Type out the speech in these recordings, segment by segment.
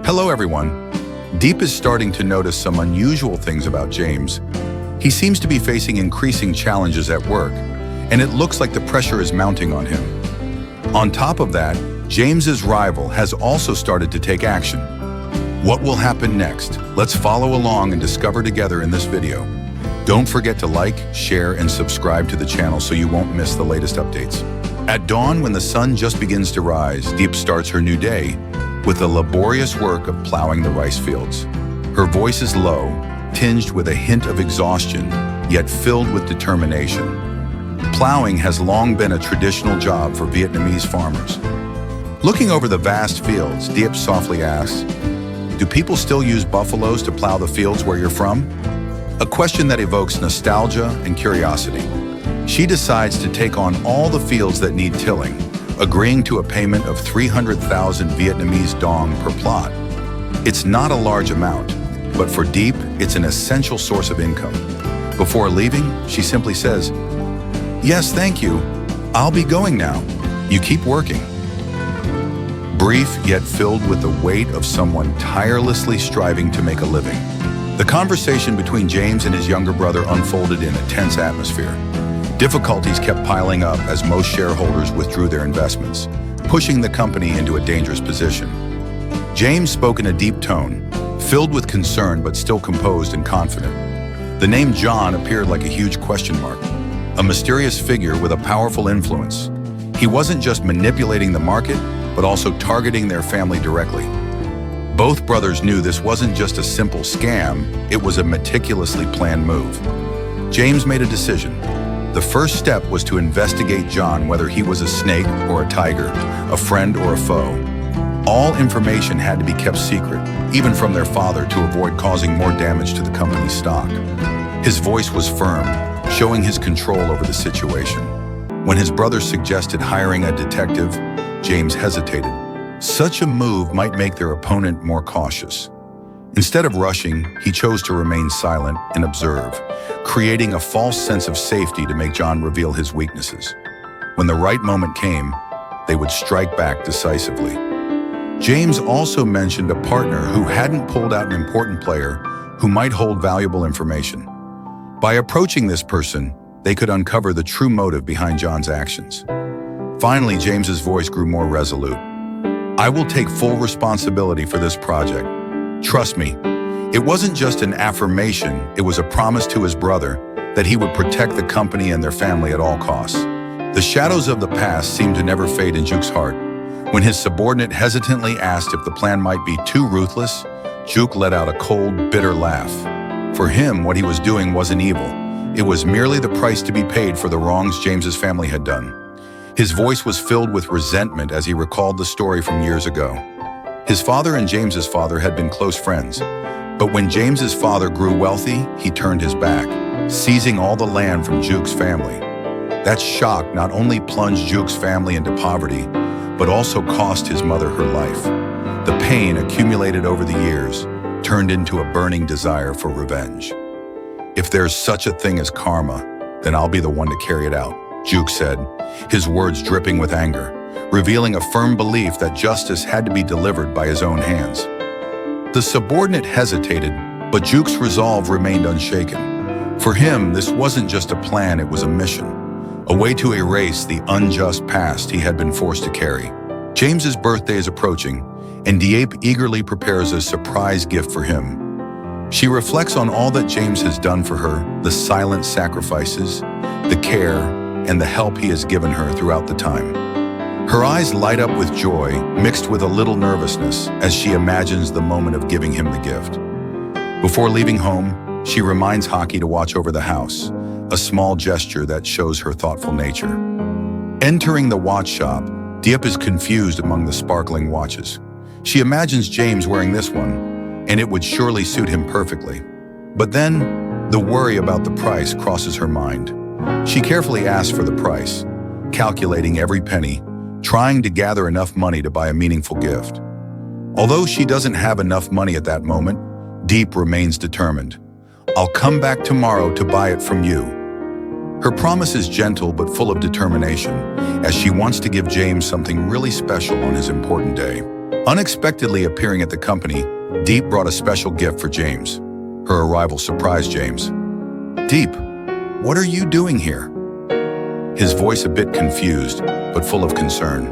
Hello everyone. Diep is starting to notice some unusual things about James. He seems to be facing increasing challenges at work, and it looks like the pressure is mounting on him. On top of that, James's rival has also started to take action. What will happen next? Let's follow along and discover together in this video. Don't forget to like, share, and subscribe to the channel so you won't miss the latest updates. At dawn, when the sun just begins to rise, Diep starts her new day with the laborious work of plowing the rice fields. Her voice is low, tinged with a hint of exhaustion, yet filled with determination. Plowing has long been a traditional job for Vietnamese farmers. Looking over the vast fields, Diep softly asks, "Do people still use buffaloes to plow the fields where you're from?" A question that evokes nostalgia and curiosity. She decides to take on all the fields that need tilling, agreeing to a payment of 300,000 Vietnamese dong per plot. It's not a large amount, but for Diep, it's an essential source of income. Before leaving, she simply says, "Yes, thank you. I'll be going now. You keep working." Brief, yet filled with the weight of someone tirelessly striving to make a living. The conversation between James and his younger brother unfolded in a tense atmosphere. Difficulties kept piling up as most shareholders withdrew their investments, pushing the company into a dangerous position. James spoke in a deep tone, filled with concern but still composed and confident. The name John appeared like a huge question mark, a mysterious figure with a powerful influence. He wasn't just manipulating the market, but also targeting their family directly. Both brothers knew this wasn't just a simple scam, it was a meticulously planned move. James made a decision. The first step was to investigate John, whether he was a snake or a tiger, a friend or a foe. All information had to be kept secret, even from their father, to avoid causing more damage to the company's stock. His voice was firm, showing his control over the situation. When his brother suggested hiring a detective, James hesitated. Such a move might make their opponent more cautious. Instead of rushing, he chose to remain silent and observe, creating a false sense of safety to make John reveal his weaknesses. When the right moment came, they would strike back decisively. James also mentioned a partner who hadn't pulled out an important player who might hold valuable information. By approaching this person, they could uncover the true motive behind John's actions. Finally, James's voice grew more resolute. "I will take full responsibility for this project. Trust me." It wasn't just an affirmation, it was a promise to his brother that he would protect the company and their family at all costs. The shadows of the past seemed to never fade in Juke's heart. When his subordinate hesitantly asked if the plan might be too ruthless, Juke let out a cold, bitter laugh. For him, what he was doing wasn't evil. It was merely the price to be paid for the wrongs James's family had done. His voice was filled with resentment as he recalled the story from years ago. His father and James's father had been close friends, but when James's father grew wealthy, he turned his back, seizing all the land from Juke's family. That shock not only plunged Juke's family into poverty, but also cost his mother her life. The pain accumulated over the years turned into a burning desire for revenge. "If there's such a thing as karma, then I'll be the one to carry it out," Juke said, his words dripping with anger, revealing a firm belief that justice had to be delivered by his own hands. The subordinate hesitated, but Juke's resolve remained unshaken. For him, this wasn't just a plan, it was a mission, a way to erase the unjust past he had been forced to carry. James's birthday is approaching, and Diep eagerly prepares a surprise gift for him. She reflects on all that James has done for her, the silent sacrifices, the care, and the help he has given her throughout the time. Her eyes light up with joy, mixed with a little nervousness, as she imagines the moment of giving him the gift. Before leaving home, she reminds Hockey to watch over the house, a small gesture that shows her thoughtful nature. Entering the watch shop, Diep is confused among the sparkling watches. She imagines James wearing this one, and it would surely suit him perfectly. But then, the worry about the price crosses her mind. She carefully asks for the price, calculating every penny, trying to gather enough money to buy a meaningful gift. Although she doesn't have enough money at that moment, Diep remains determined. "I'll come back tomorrow to buy it from you." Her promise is gentle but full of determination, as she wants to give James something really special on his important day. Unexpectedly appearing at the company, Diep brought a special gift for James. Her arrival surprised James. "Diep, what are you doing here?" His voice a bit confused, but full of concern.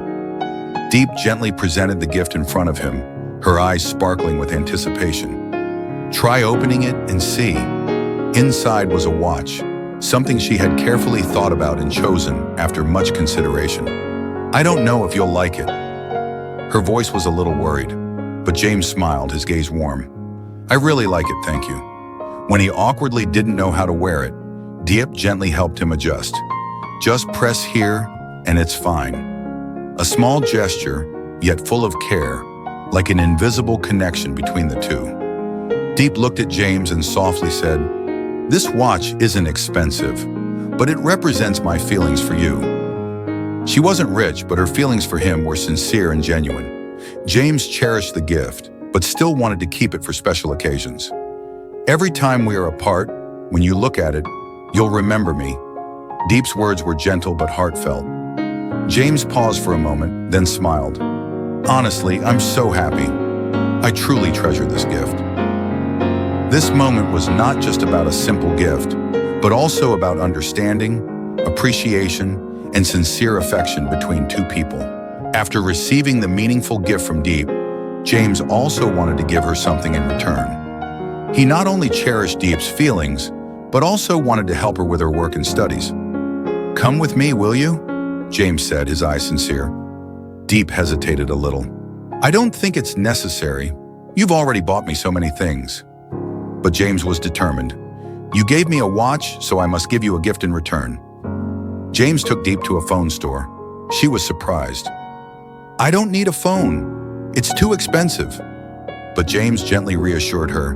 Diep gently presented the gift in front of him, her eyes sparkling with anticipation. "Try opening it and see." Inside was a watch, something she had carefully thought about and chosen after much consideration. "I don't know if you'll like it." Her voice was a little worried, but James smiled, his gaze warm. "I really like it, thank you." When he awkwardly didn't know how to wear it, Diep gently helped him adjust. "Just press here, and it's fine." A small gesture, yet full of care, like an invisible connection between the two. Diep looked at James and softly said, "This watch isn't expensive, but it represents my feelings for you." She wasn't rich, but her feelings for him were sincere and genuine. James cherished the gift, but still wanted to keep it for special occasions. "Every time we are apart, when you look at it, you'll remember me." Diep's words were gentle but heartfelt. James paused for a moment, then smiled. "Honestly, I'm so happy. I truly treasure this gift." This moment was not just about a simple gift, but also about understanding, appreciation, and sincere affection between two people. After receiving the meaningful gift from Diep, James also wanted to give her something in return. He not only cherished Diep's feelings, but also wanted to help her with her work and studies. "Come with me, will you?" James said, his eyes sincere. Diep hesitated a little. "I don't think it's necessary. You've already bought me so many things." But James was determined. "You gave me a watch, so I must give you a gift in return." James took Diep to a phone store. She was surprised. "I don't need a phone. It's too expensive." But James gently reassured her.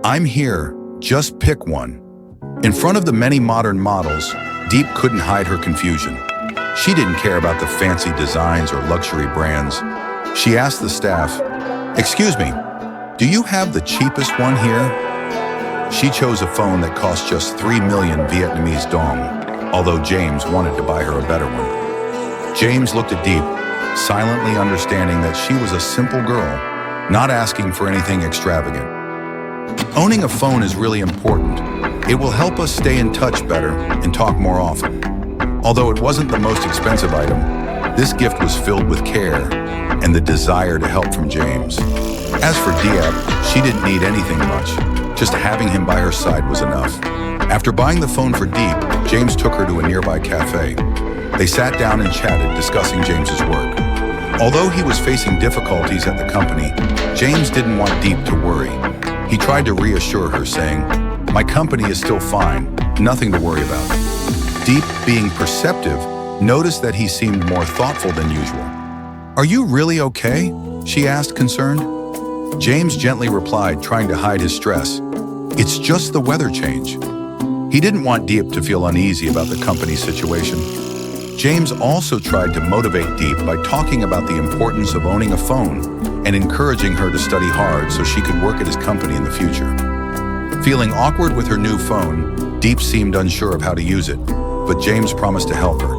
"I'm here. Just pick one." In front of the many modern models, Diep couldn't hide her confusion. She didn't care about the fancy designs or luxury brands. She asked the staff, "Excuse me, do you have the cheapest one here?" She chose a phone that cost just 3 million Vietnamese dong, although James wanted to buy her a better one. James looked at Diep, silently understanding that she was a simple girl, not asking for anything extravagant. Owning a phone is really important. It will help us stay in touch better and talk more often. Although it wasn't the most expensive item, this gift was filled with care and the desire to help from James. As for Diep, she didn't need anything much. Just having him by her side was enough. After buying the phone for Diep, James took her to a nearby cafe. They sat down and chatted, discussing James's work. Although he was facing difficulties at the company, James didn't want Diep to worry. He tried to reassure her, saying, "My company is still fine, nothing to worry about." Diep, being perceptive, noticed that he seemed more thoughtful than usual. "Are you really okay?" she asked, concerned. James gently replied, trying to hide his stress, "It's just the weather change." He didn't want Diep to feel uneasy about the company's situation. James also tried to motivate Diep by talking about the importance of owning a phone and encouraging her to study hard so she could work at his company in the future. Feeling awkward with her new phone, Diep seemed unsure of how to use it, but James promised to help her.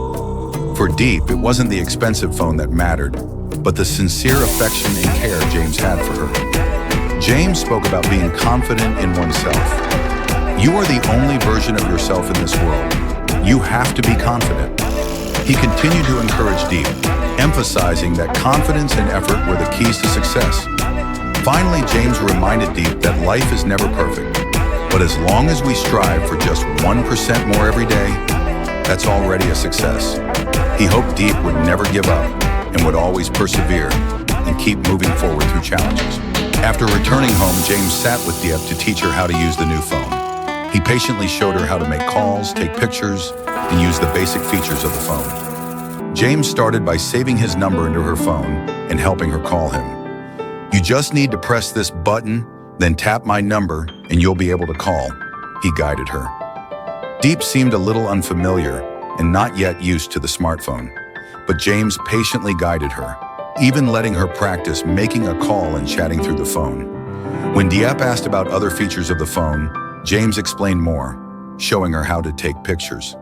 For Diep, it wasn't the expensive phone that mattered, but the sincere affection and care James had for her. James spoke about being confident in oneself. "You are the only version of yourself in this world. You have to be confident." He continued to encourage Diep, emphasizing that confidence and effort were the keys to success. Finally, James reminded Diep that life is never perfect, but as long as we strive for just 1% more every day, that's already a success. He hoped Diep would never give up and would always persevere and keep moving forward through challenges. After returning home, James sat with Diep to teach her how to use the new phone. He patiently showed her how to make calls, take pictures, and use the basic features of the phone. James started by saving his number into her phone and helping her call him. "You just need to press this button, then tap my number, and you'll be able to call," he guided her. Diep seemed a little unfamiliar and not yet used to the smartphone, but James patiently guided her, even letting her practice making a call and chatting through the phone. When Diep asked about other features of the phone, James explained more, showing her how to take pictures.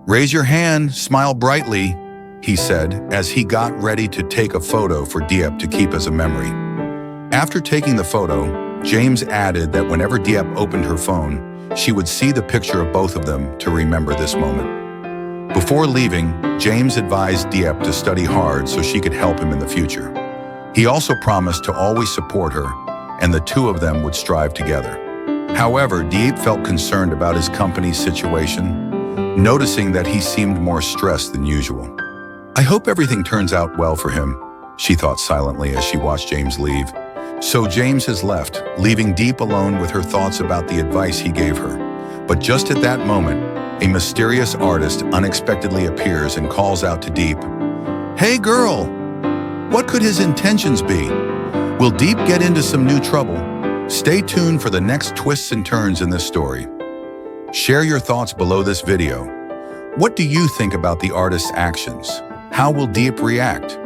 "Raise your hand, smile brightly," he said as he got ready to take a photo for Diep to keep as a memory. After taking the photo, James added that whenever Diep opened her phone, she would see the picture of both of them to remember this moment. Before leaving, James advised Diep to study hard so she could help him in the future. He also promised to always support her, and the two of them would strive together. However, Diep felt concerned about his company's situation, noticing that he seemed more stressed than usual. "I hope everything turns out well for him," she thought silently as she watched James leave. So James has left, leaving Diep alone with her thoughts about the advice he gave her. But just at that moment, a mysterious artist unexpectedly appears and calls out to Diep, "Hey girl!" What could his intentions be? Will Diep get into some new trouble? Stay tuned for the next twists and turns in this story. Share your thoughts below this video. What do you think about the artist's actions? How will Diep react?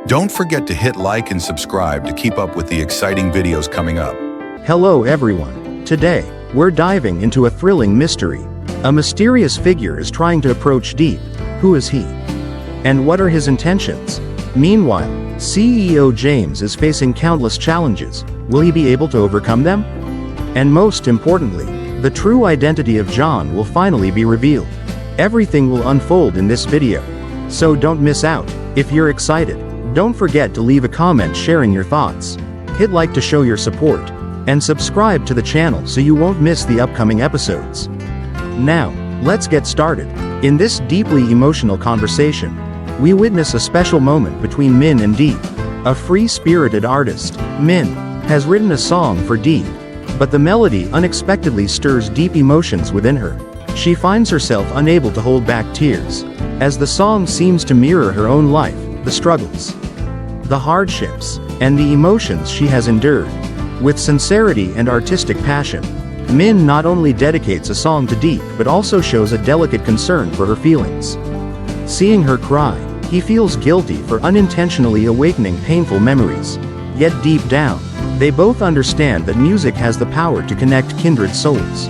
Don't forget to hit like and subscribe to keep up with the exciting videos coming up. Hello everyone. Today, we're diving into a thrilling mystery. A mysterious figure is trying to approach Diep. Who is he? And what are his intentions? Meanwhile, CEO James is facing countless challenges. Will he be able to overcome them? And most importantly, the true identity of John will finally be revealed. Everything will unfold in this video. So don't miss out. If you're excited, don't forget to leave a comment sharing your thoughts. Hit like to show your support, and subscribe to the channel so you won't miss the upcoming episodes. Now, let's get started. In this deeply emotional conversation, we witness a special moment between Min and Diep. A free-spirited artist, Min, has written a song for Diep, but the melody unexpectedly stirs deep emotions within her. She finds herself unable to hold back tears, as the song seems to mirror her own life, the struggles, the hardships, and the emotions she has endured. With sincerity and artistic passion, Min not only dedicates a song to Diep but also shows a delicate concern for her feelings. Seeing her cry, he feels guilty for unintentionally awakening painful memories. Yet deep down, they both understand that music has the power to connect kindred souls.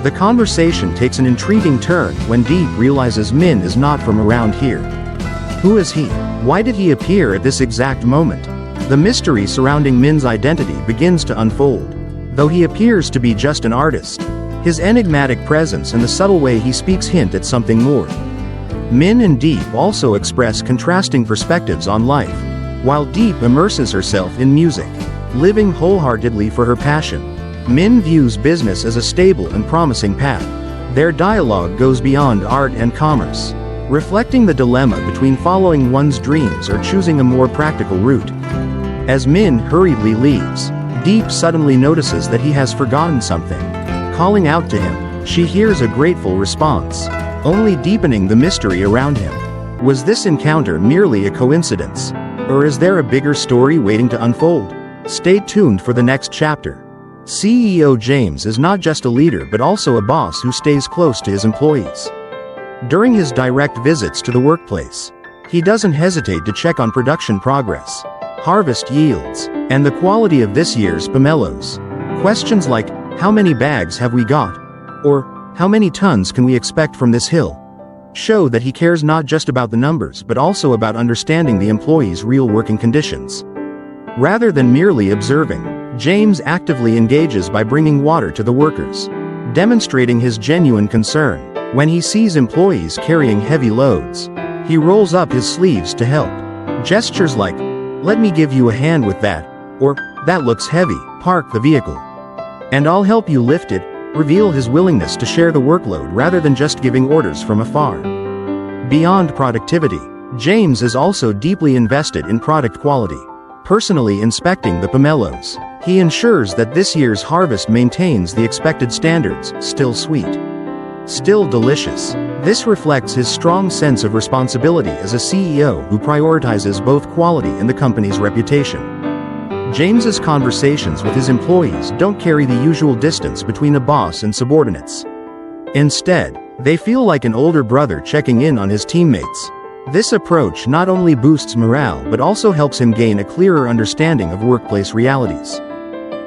The conversation takes an intriguing turn when Diep realizes Min is not from around here. Who is he? Why did he appear at this exact moment? The mystery surrounding Min's identity begins to unfold. Though he appears to be just an artist, his enigmatic presence and the subtle way he speaks hint at something more. Min and Diep also express contrasting perspectives on life. While Diep immerses herself in music, living wholeheartedly for her passion, Min views business as a stable and promising path. Their dialogue goes beyond art and commerce, reflecting the dilemma between following one's dreams or choosing a more practical route. As Min hurriedly leaves, Diep suddenly notices that he has forgotten something. Calling out to him, she hears a grateful response, only deepening the mystery around him. Was this encounter merely a coincidence? Or is there a bigger story waiting to unfold? Stay tuned for the next chapter. CEO James is not just a leader but also a boss who stays close to his employees. During his direct visits to the workplace, he doesn't hesitate to check on production progress, harvest yields, and the quality of this year's pomelos. Questions like, "How many bags have we got?" or "How many tons can we expect from this hill?" show that he cares not just about the numbers but also about understanding the employees' real working conditions. Rather than merely observing, James actively engages by bringing water to the workers, demonstrating his genuine concern. When he sees employees carrying heavy loads, he rolls up his sleeves to help. Gestures like, "Let me give you a hand with that," or "That looks heavy, park the vehicle, and I'll help you lift it," reveal his willingness to share the workload rather than just giving orders from afar. Beyond productivity, James is also deeply invested in product quality. Personally inspecting the pomelos, he ensures that this year's harvest maintains the expected standards, still sweet, still delicious. This reflects his strong sense of responsibility as a CEO who prioritizes both quality and the company's reputation. James's conversations with his employees don't carry the usual distance between a boss and subordinates. Instead, they feel like an older brother checking in on his teammates. This approach not only boosts morale but also helps him gain a clearer understanding of workplace realities,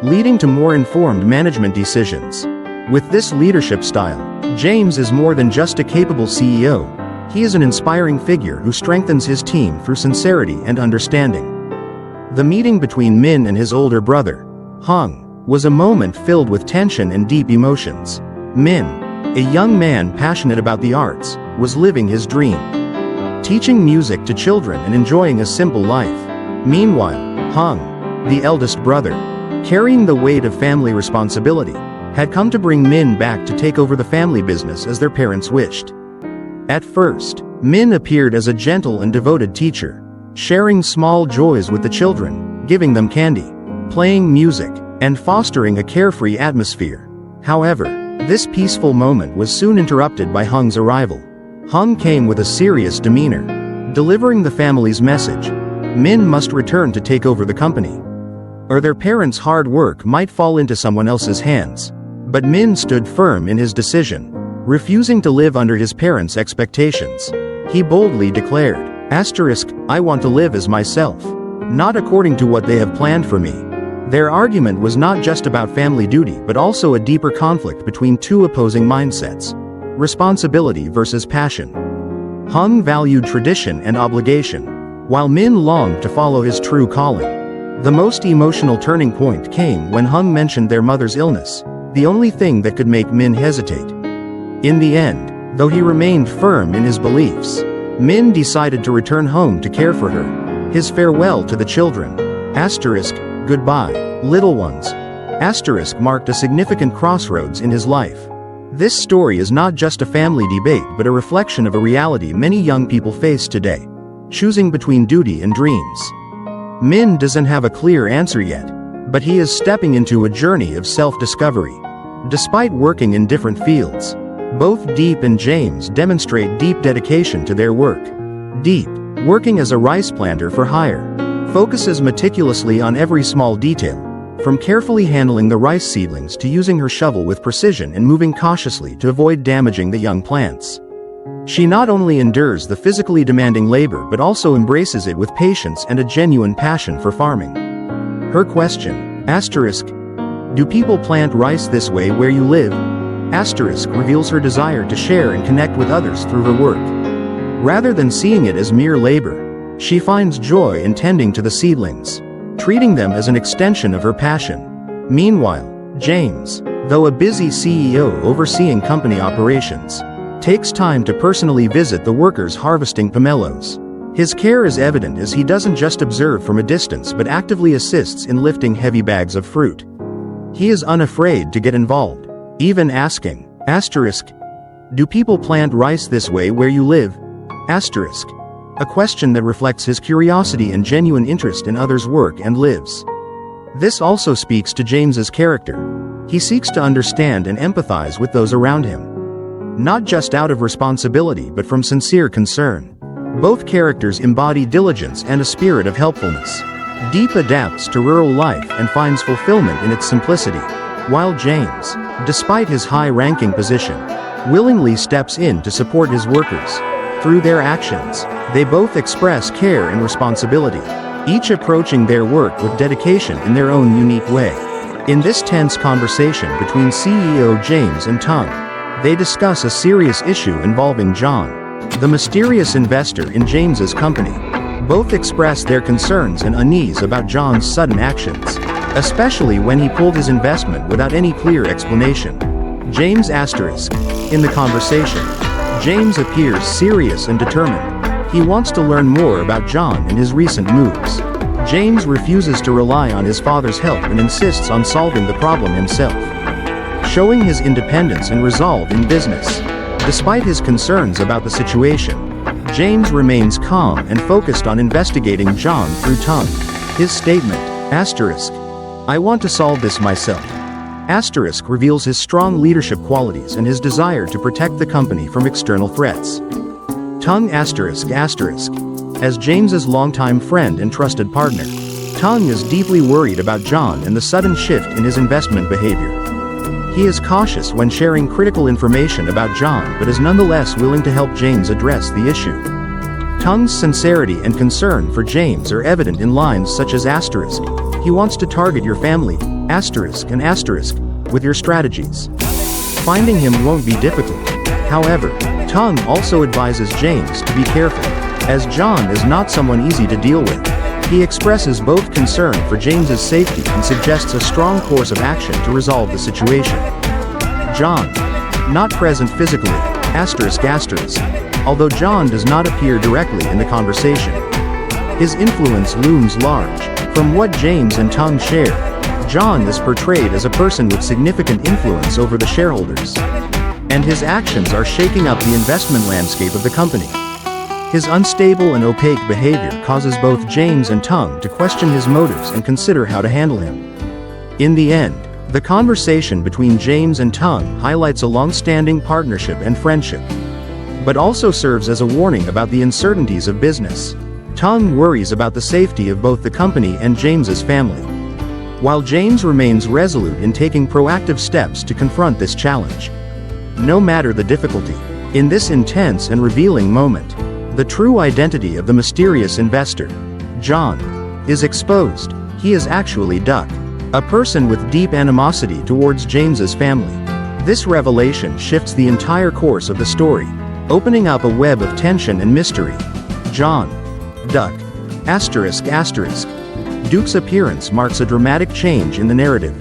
leading to more informed management decisions. With this leadership style, James is more than just a capable CEO. He is an inspiring figure who strengthens his team through sincerity and understanding. The meeting between Min and his older brother, Hung, was a moment filled with tension and deep emotions. Min, a young man passionate about the arts, was living his dream, teaching music to children and enjoying a simple life. Meanwhile, Hung, the eldest brother, carrying the weight of family responsibility, had come to bring Min back to take over the family business as their parents wished. At first, Min appeared as a gentle and devoted teacher, sharing small joys with the children, giving them candy, playing music, and fostering a carefree atmosphere. However, this peaceful moment was soon interrupted by Hung's arrival. Hung came with a serious demeanor, delivering the family's message: Min must return to take over the company, or their parents' hard work might fall into someone else's hands. But Min stood firm in his decision, refusing to live under his parents' expectations. He boldly declared, "I want to live as myself, not according to what they have planned for me." Their argument was not just about family duty but also a deeper conflict between two opposing mindsets: responsibility versus passion. Hung valued tradition and obligation, while Min longed to follow his true calling. The most emotional turning point came when Hung mentioned their mother's illness, the only thing that could make Min hesitate. In the end, though he remained firm in his beliefs, Min decided to return home to care for her. His farewell to the children, goodbye, little ones, marked a significant crossroads in his life. This story is not just a family debate but a reflection of a reality many young people face today: choosing between duty and dreams. Min doesn't have a clear answer yet, but he is stepping into a journey of self-discovery. Despite working in different fields, both Diep and James demonstrate deep dedication to their work. Diep, working as a rice planter for hire, focuses meticulously on every small detail, from carefully handling the rice seedlings to using her shovel with precision and moving cautiously to avoid damaging the young plants. She not only endures the physically demanding labor but also embraces it with patience and a genuine passion for farming. Her question, do people plant rice this way where you live? Reveals her desire to share and connect with others through her work. Rather than seeing it as mere labor, she finds joy in tending to the seedlings, treating them as an extension of her passion. Meanwhile, James, though a busy CEO overseeing company operations, takes time to personally visit the workers harvesting pomelos. His care is evident as he doesn't just observe from a distance but actively assists in lifting heavy bags of fruit. He is unafraid to get involved, even asking, do people plant rice this way where you live? A question that reflects his curiosity and genuine interest in others' work and lives. This also speaks to James's character. He seeks to understand and empathize with those around him, not just out of responsibility but from sincere concern. Both characters embody diligence and a spirit of helpfulness. Diep adapts to rural life and finds fulfillment in its simplicity, while James, despite his high-ranking position, willingly steps in to support his workers. Through their actions, they both express care and responsibility, each approaching their work with dedication in their own unique way. In this tense conversation between CEO James and Tung, they discuss a serious issue involving John, the mysterious investor in James's company. Both express their concerns and unease about John's sudden actions, especially when he pulled his investment without any clear explanation. James in the conversation, James appears serious and determined. He wants to learn more about John and his recent moves. James refuses to rely on his father's help and insists on solving the problem himself, showing his independence and resolve in business. Despite his concerns about the situation, James remains calm and focused on investigating John through Tung. His statement, I want to solve this myself, reveals his strong leadership qualities and his desire to protect the company from external threats. Tung as James's longtime friend and trusted partner, Tung is deeply worried about John and the sudden shift in his investment behavior. He is cautious when sharing critical information about John but is nonetheless willing to help James address the issue. Tung's sincerity and concern for James are evident in lines such as he wants to target your family, with your strategies. Finding him won't be difficult. However, Tung also advises James to be careful, as John is not someone easy to deal with. He expresses both concern for James's safety and suggests a strong course of action to resolve the situation. John, not present physically, ***, although John does not appear directly in the conversation. His influence looms large. From what James and Tung share, John is portrayed as a person with significant influence over the shareholders, and his actions are shaking up the investment landscape of the company. His unstable and opaque behavior causes both James and Tung to question his motives and consider how to handle him. In the end, the conversation between James and Tung highlights a long-standing partnership and friendship, but also serves as a warning about the uncertainties of business. Tung worries about the safety of both the company and James's family, while James remains resolute in taking proactive steps to confront this challenge. No matter the difficulty, in this intense and revealing moment, the true identity of the mysterious investor, John, is exposed. He is actually Duck, a person with deep animosity towards James's family. This revelation shifts the entire course of the story, opening up a web of tension and mystery. John, Duck, ***. Duke's appearance marks a dramatic change in the narrative.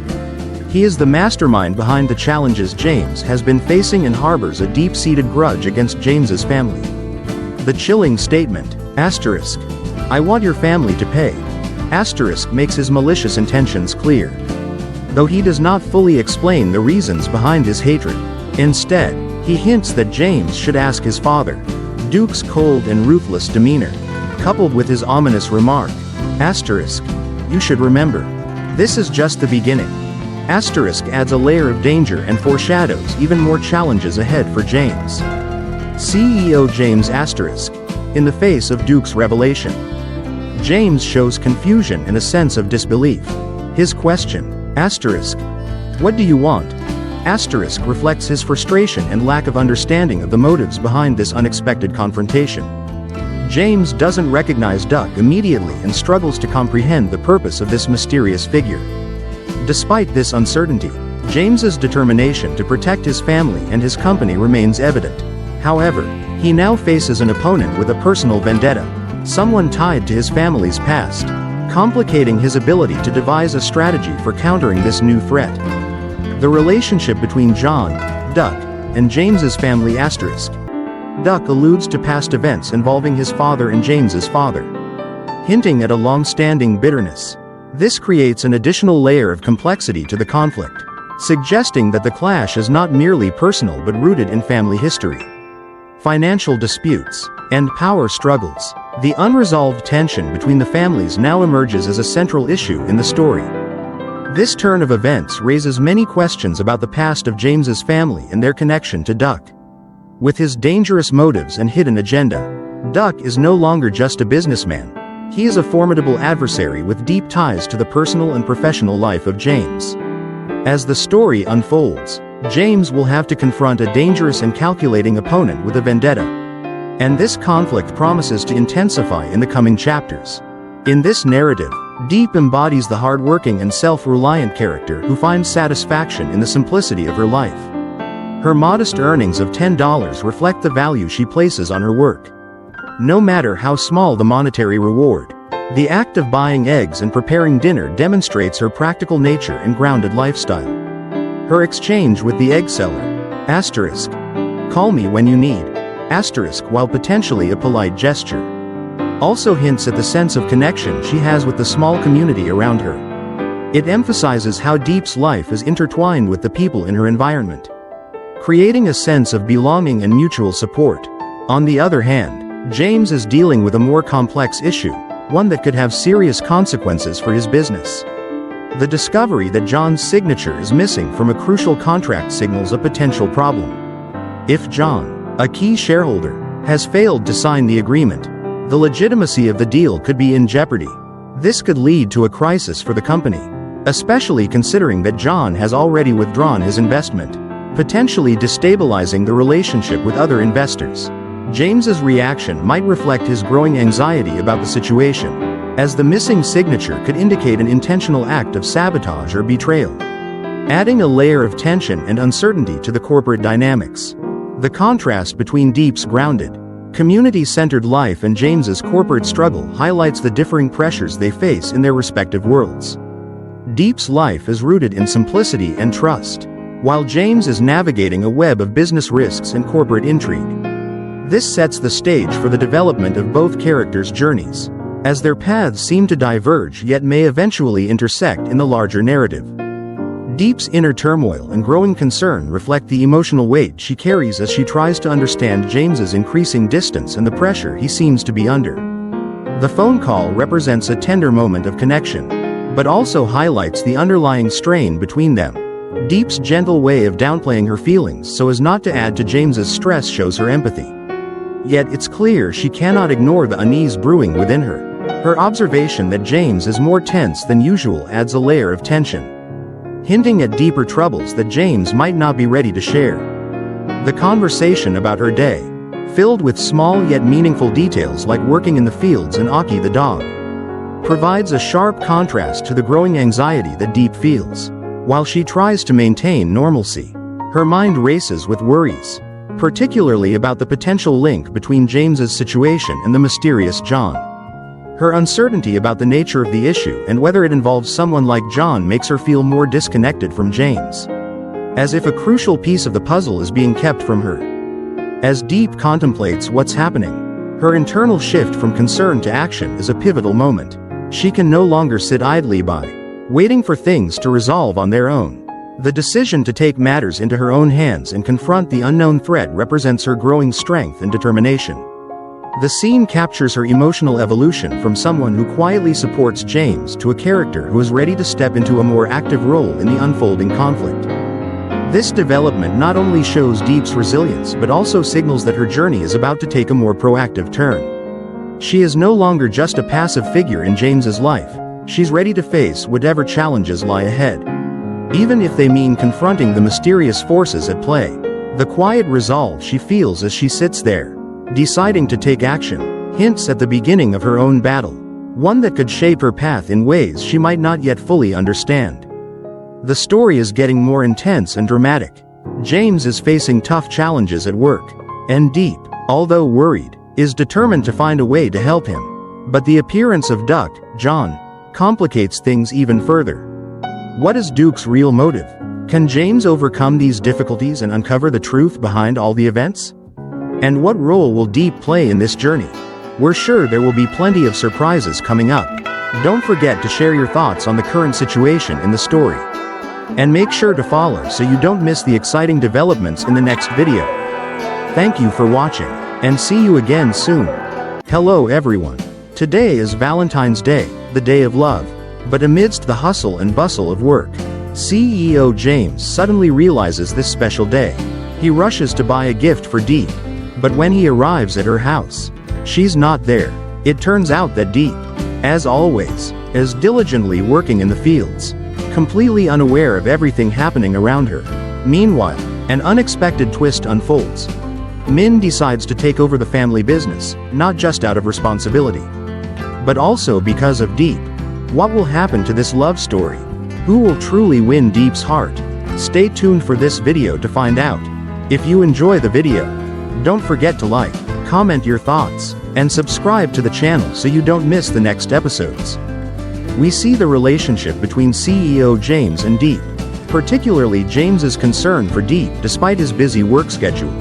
He is the mastermind behind the challenges James has been facing and harbors a deep-seated grudge against James's family. The chilling statement, ***I want your family to pay," makes his malicious intentions clear, though he does not fully explain the reasons behind his hatred. Instead, he hints that James should ask his father. Duke's cold and ruthless demeanor, coupled with his ominous remark, "You should remember, this is just the beginning," adds a layer of danger and foreshadows even more challenges ahead for James. CEO James ***, in the face of Duke's revelation, James shows confusion and a sense of disbelief. His question, "What do you want?" reflects his frustration and lack of understanding of the motives behind this unexpected confrontation. James doesn't recognize Duck immediately and struggles to comprehend the purpose of this mysterious figure. Despite this uncertainty, James's determination to protect his family and his company remains evident. However, he now faces an opponent with a personal vendetta, someone tied to his family's past, complicating his ability to devise a strategy for countering this new threat. The relationship between John, Duck, and James's family ***. Duck alludes to past events involving his father and James's father, hinting at a long-standing bitterness. This creates an additional layer of complexity to the conflict, suggesting that the clash is not merely personal but rooted in family history, financial disputes, and power struggles. The unresolved tension between the families now emerges as a central issue in the story. This turn of events raises many questions about the past of James's family and their connection to Duck. With his dangerous motives and hidden agenda, Duck is no longer just a businessman. He is a formidable adversary with deep ties to the personal and professional life of James. As the story unfolds, James will have to confront a dangerous and calculating opponent with a vendetta, and this conflict promises to intensify in the coming chapters. In this narrative, Diep embodies the hardworking and self-reliant character who finds satisfaction in the simplicity of her life. Her modest earnings of $10 reflect the value she places on her work. No matter how small the monetary reward, the act of buying eggs and preparing dinner demonstrates her practical nature and grounded lifestyle. Her exchange with the egg seller, "call me when you need," while potentially a polite gesture, also hints at the sense of connection she has with the small community around her. It emphasizes how Diep's life is intertwined with the people in her environment, creating a sense of belonging and mutual support. On the other hand, James is dealing with a more complex issue, one that could have serious consequences for his business. The discovery that John's signature is missing from a crucial contract signals a potential problem. If John, a key shareholder, has failed to sign the agreement, the legitimacy of the deal could be in jeopardy. This could lead to a crisis for the company, especially considering that John has already withdrawn his investment, potentially destabilizing the relationship with other investors. James's reaction might reflect his growing anxiety about the situation, as the missing signature could indicate an intentional act of sabotage or betrayal, adding a layer of tension and uncertainty to the corporate dynamics. The contrast between Diep's grounded, community-centered life and James's corporate struggle highlights the differing pressures they face in their respective worlds. Diep's life is rooted in simplicity and trust, while James is navigating a web of business risks and corporate intrigue. This sets the stage for the development of both characters' journeys, as their paths seem to diverge yet may eventually intersect in the larger narrative. Diep's inner turmoil and growing concern reflect the emotional weight she carries as she tries to understand James's increasing distance and the pressure he seems to be under. The phone call represents a tender moment of connection, but also highlights the underlying strain between them. Diep's gentle way of downplaying her feelings so as not to add to James's stress shows her empathy. Yet it's clear she cannot ignore the unease brewing within her. Her observation that James is more tense than usual adds a layer of tension, hinting at deeper troubles that James might not be ready to share. The conversation about her day, filled with small yet meaningful details like working in the fields and Aki the dog, provides a sharp contrast to the growing anxiety that Diep feels. While she tries to maintain normalcy, her mind races with worries, particularly about the potential link between James's situation and the mysterious John. Her uncertainty about the nature of the issue and whether it involves someone like John makes her feel more disconnected from James, as if a crucial piece of the puzzle is being kept from her. As Diep contemplates what's happening, her internal shift from concern to action is a pivotal moment. She can no longer sit idly by, waiting for things to resolve on their own. The decision to take matters into her own hands and confront the unknown threat represents her growing strength and determination. The scene captures her emotional evolution from someone who quietly supports James to a character who is ready to step into a more active role in the unfolding conflict. This development not only shows Diep's resilience but also signals that her journey is about to take a more proactive turn. She is no longer just a passive figure in James's life. She's ready to face whatever challenges lie ahead, even if they mean confronting the mysterious forces at play. The quiet resolve she feels as she sits there, deciding to take action, hints at the beginning of her own battle, one that could shape her path in ways she might not yet fully understand. The story is getting more intense and dramatic. James is facing tough challenges at work, and Diep, although worried, is determined to find a way to help him. But the appearance of Duke, John, complicates things even further. What is Duke's real motive? Can James overcome these difficulties and uncover the truth behind all the events? And what role will Diep play in this journey? We're sure there will be plenty of surprises coming up. Don't forget to share your thoughts on the current situation in the story. And make sure to follow so you don't miss the exciting developments in the next video. Thank you for watching, and see you again soon. Hello everyone. Today is Valentine's Day, the day of love. But amidst the hustle and bustle of work, CEO James suddenly realizes this special day. He rushes to buy a gift for Diep, but when he arrives at her house, she's not there. It turns out that Diep, as always, is diligently working in the fields, completely unaware of everything happening around her. Meanwhile, an unexpected twist unfolds. Min decides to take over the family business, not just out of responsibility, but also because of Diep. What will happen to this love story? Who will truly win Diep's heart? Stay tuned for this video to find out. If you enjoy the video, don't forget to like, comment your thoughts, and subscribe to the channel so you don't miss the next episodes. We see the relationship between CEO James and Diep, particularly James's concern for Diep despite his busy work schedule.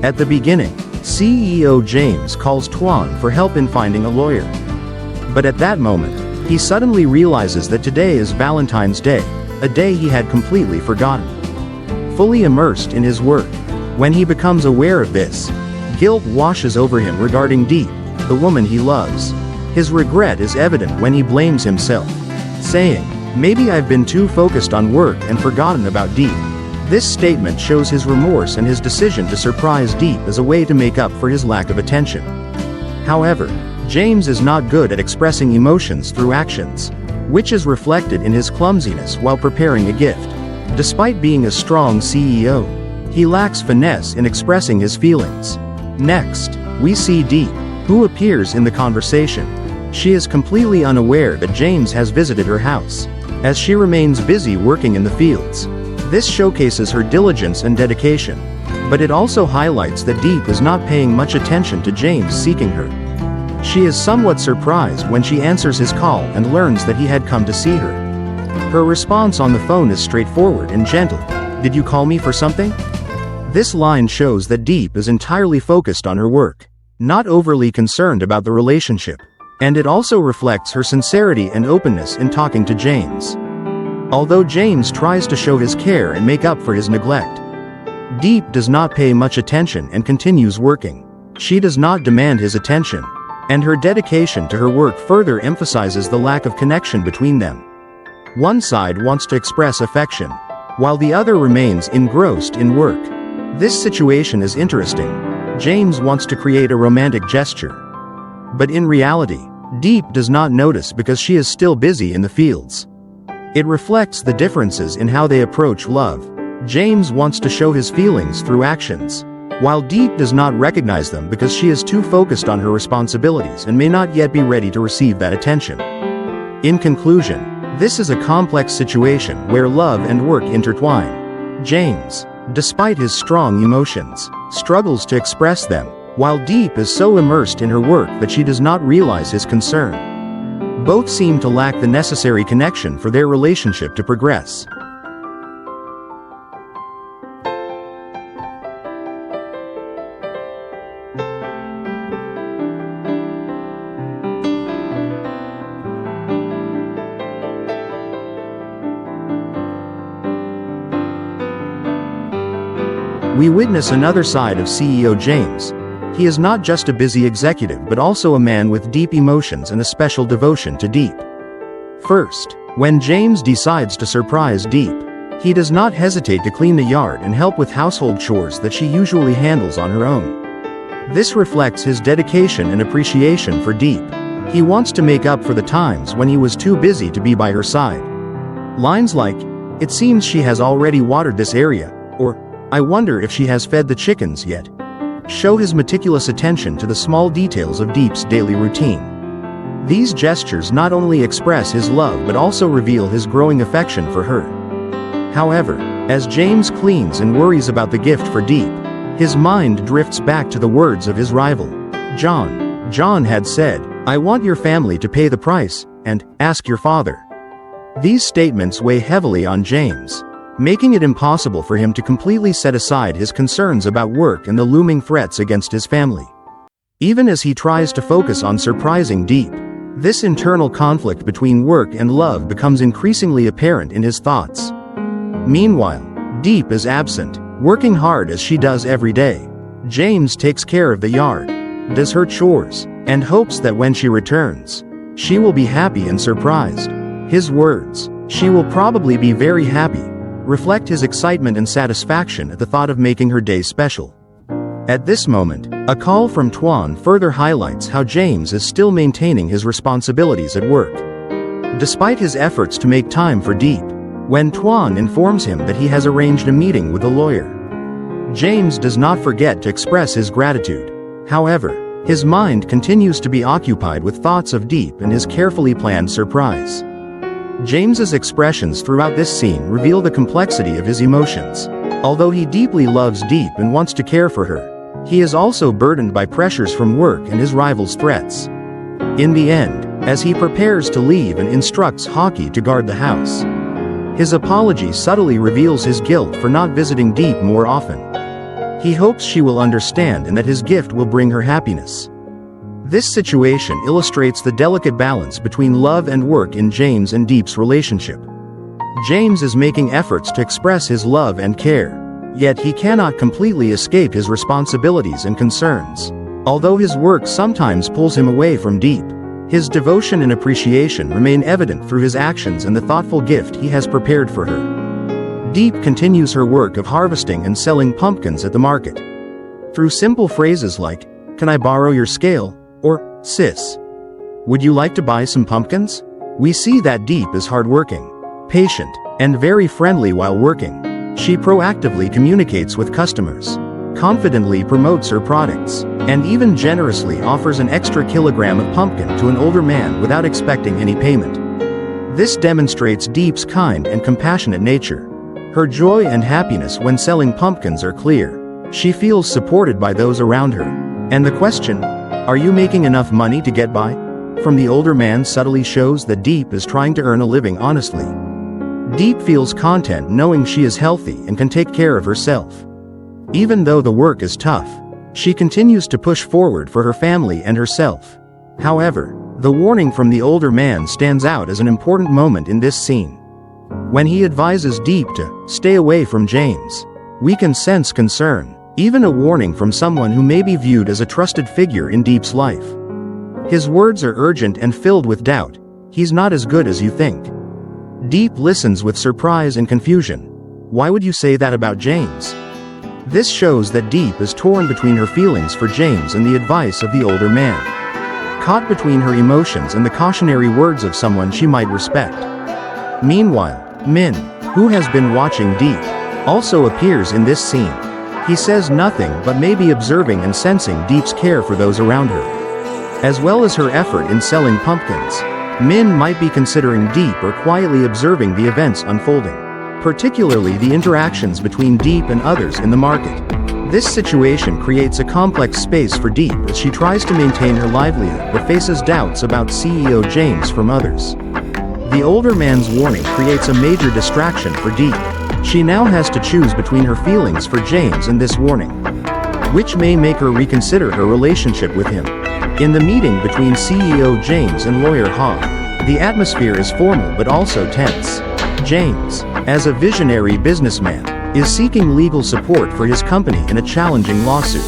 At the beginning, CEO James calls Tuan for help in finding a lawyer. But at that moment, he suddenly realizes that today is Valentine's Day, a day he had completely forgotten. Fully immersed in his work, when he becomes aware of this, guilt washes over him regarding Diep, the woman he loves. His regret is evident when he blames himself, saying, "Maybe I've been too focused on work and forgotten about Diep." This statement shows his remorse and his decision to surprise Diep as a way to make up for his lack of attention. However, James is not good at expressing emotions through actions, which is reflected in his clumsiness while preparing a gift. Despite being a strong CEO, he lacks finesse in expressing his feelings. Next, we see Diep, who appears in the conversation. She is completely unaware that James has visited her house, as she remains busy working in the fields. This showcases her diligence and dedication. But it also highlights that Diep is not paying much attention to James seeking her. She is somewhat surprised when she answers his call and learns that he had come to see her. Her response on the phone is straightforward and gentle. "Did you call me for something?" This line shows that Diep is entirely focused on her work, not overly concerned about the relationship. And it also reflects her sincerity and openness in talking to James. Although James tries to show his care and make up for his neglect, Diep does not pay much attention and continues working. She does not demand his attention, and her dedication to her work further emphasizes the lack of connection between them. One side wants to express affection, while the other remains engrossed in work. This situation is interesting. James wants to create a romantic gesture, but in reality, Diep does not notice because she is still busy in the fields. It reflects the differences in how they approach love. James wants to show his feelings through actions, while Diep does not recognize them because she is too focused on her responsibilities and may not yet be ready to receive that attention. In conclusion, this is a complex situation where love and work intertwine. James, despite his strong emotions, struggles to express them, while Diep is so immersed in her work that she does not realize his concern. Both seem to lack the necessary connection for their relationship to progress. We witness another side of CEO James. He is not just a busy executive but also a man with deep emotions and a special devotion to Diep. First, when James decides to surprise Diep, he does not hesitate to clean the yard and help with household chores that she usually handles on her own. This reflects his dedication and appreciation for Diep. He wants to make up for the times when he was too busy to be by her side. Lines like, "It seems she has already watered this area," or, "I wonder if she has fed the chickens yet," show his meticulous attention to the small details of Diep's daily routine. These gestures not only express his love but also reveal his growing affection for her. However, as James cleans and worries about the gift for Diep, his mind drifts back to the words of his rival, John. John had said, "I want your family to pay the price, and ask your father." These statements weigh heavily on James, making it impossible for him to completely set aside his concerns about work and the looming threats against his family. Even as he tries to focus on surprising Diep, this internal conflict between work and love becomes increasingly apparent in his thoughts. Meanwhile, Diep is absent, working hard as she does every day. James takes care of the yard, does her chores, and hopes that when she returns, she will be happy and surprised. His words, "She will probably be very happy," reflect his excitement and satisfaction at the thought of making her day special. At this moment, a call from Tuan further highlights how James is still maintaining his responsibilities at work. Despite his efforts to make time for Diep, when Tuan informs him that he has arranged a meeting with a lawyer, James does not forget to express his gratitude. However, his mind continues to be occupied with thoughts of Diep and his carefully planned surprise. James's expressions throughout this scene reveal the complexity of his emotions. Although he deeply loves Diep and wants to care for her, he is also burdened by pressures from work and his rival's threats. In the end, as he prepares to leave and instructs Hockey to guard the house, his apology subtly reveals his guilt for not visiting Diep more often. He hopes she will understand and that his gift will bring her happiness. This situation illustrates the delicate balance between love and work in James and Diep's relationship. James is making efforts to express his love and care, yet he cannot completely escape his responsibilities and concerns. Although his work sometimes pulls him away from Diep, his devotion and appreciation remain evident through his actions and the thoughtful gift he has prepared for her. Diep continues her work of harvesting and selling pumpkins at the market. Through simple phrases like, "Can I borrow your scale?" or, "Sis, would you like to buy some pumpkins?" we see that Diep is hardworking, patient, and very friendly while working. She proactively communicates with customers, confidently promotes her products, and even generously offers an extra kilogram of pumpkin to an older man without expecting any payment. This demonstrates Diep's kind and compassionate nature. Her joy and happiness when selling pumpkins are clear. She feels supported by those around her. And the question, are you making enough money to get by? From the older man subtly shows that Diep is trying to earn a living honestly. Diep feels content knowing she is healthy and can take care of herself. Even though the work is tough, she continues to push forward for her family and herself. However, the warning from the older man stands out as an important moment in this scene. When he advises Diep to stay away from James, we can sense concern, even a warning from someone who may be viewed as a trusted figure in Diep's life. His words are urgent and filled with doubt. He's not as good as you think. Diep listens with surprise and confusion. Why would you say that about James? This shows that Diep is torn between her feelings for James and the advice of the older man. Caught between her emotions and the cautionary words of someone she might respect. Meanwhile, Min, who has been watching Diep, also appears in this scene. He says nothing but may be observing and sensing Diep's care for those around her. As well as her effort in selling pumpkins, Min might be considering Diep or quietly observing the events unfolding, particularly the interactions between Diep and others in the market. This situation creates a complex space for Diep as she tries to maintain her livelihood but faces doubts about CEO James from others. The older man's warning creates a major distraction for Diep. She now has to choose between her feelings for James and this warning, which may make her reconsider her relationship with him. In the meeting between CEO James and lawyer Ha, the atmosphere is formal but also tense. James, as a visionary businessman, is seeking legal support for his company in a challenging lawsuit.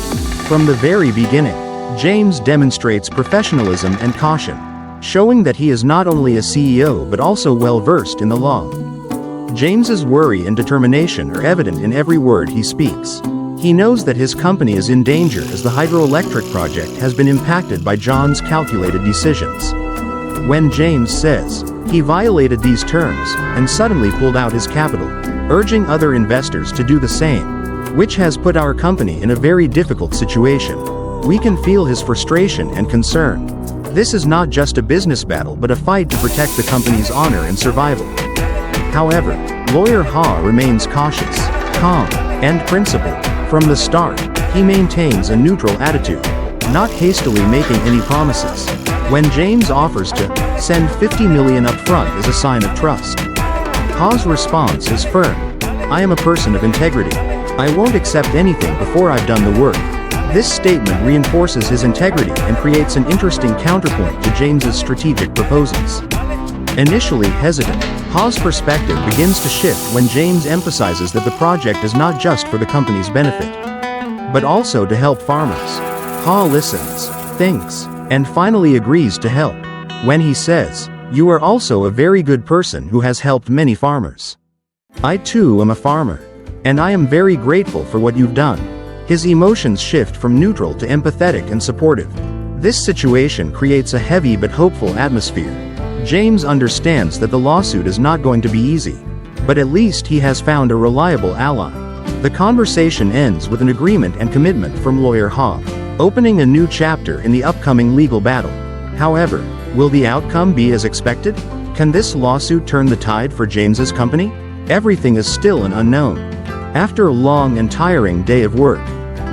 From the very beginning, James demonstrates professionalism and caution, showing that he is not only a CEO but also well-versed in the law. James's worry and determination are evident in every word he speaks. He knows that his company is in danger as the hydroelectric project has been impacted by John's calculated decisions. When James says he violated these terms and suddenly pulled out his capital, urging other investors to do the same, which has put our company in a very difficult situation, we can feel his frustration and concern. This is not just a business battle but a fight to protect the company's honor and survival. However, lawyer Ha remains cautious, calm, and principled. From the start, he maintains a neutral attitude, not hastily making any promises. When James offers to send $50 million up front as a sign of trust, Ha's response is firm. I am a person of integrity. I won't accept anything before I've done the work. This statement reinforces his integrity and creates an interesting counterpoint to James's strategic proposals. Initially hesitant, Ha's perspective begins to shift when James emphasizes that the project is not just for the company's benefit, but also to help farmers. Ha listens, thinks, and finally agrees to help. When he says, "You are also a very good person who has helped many farmers. I too am a farmer, and I am very grateful for what you've done." His emotions shift from neutral to empathetic and supportive. This situation creates a heavy but hopeful atmosphere. James understands that the lawsuit is not going to be easy, but at least he has found a reliable ally. The conversation ends with an agreement and commitment from lawyer Ha, opening a new chapter in the upcoming legal battle. However, will the outcome be as expected? Can this lawsuit turn the tide for James's company? Everything is still an unknown. After a long and tiring day of work,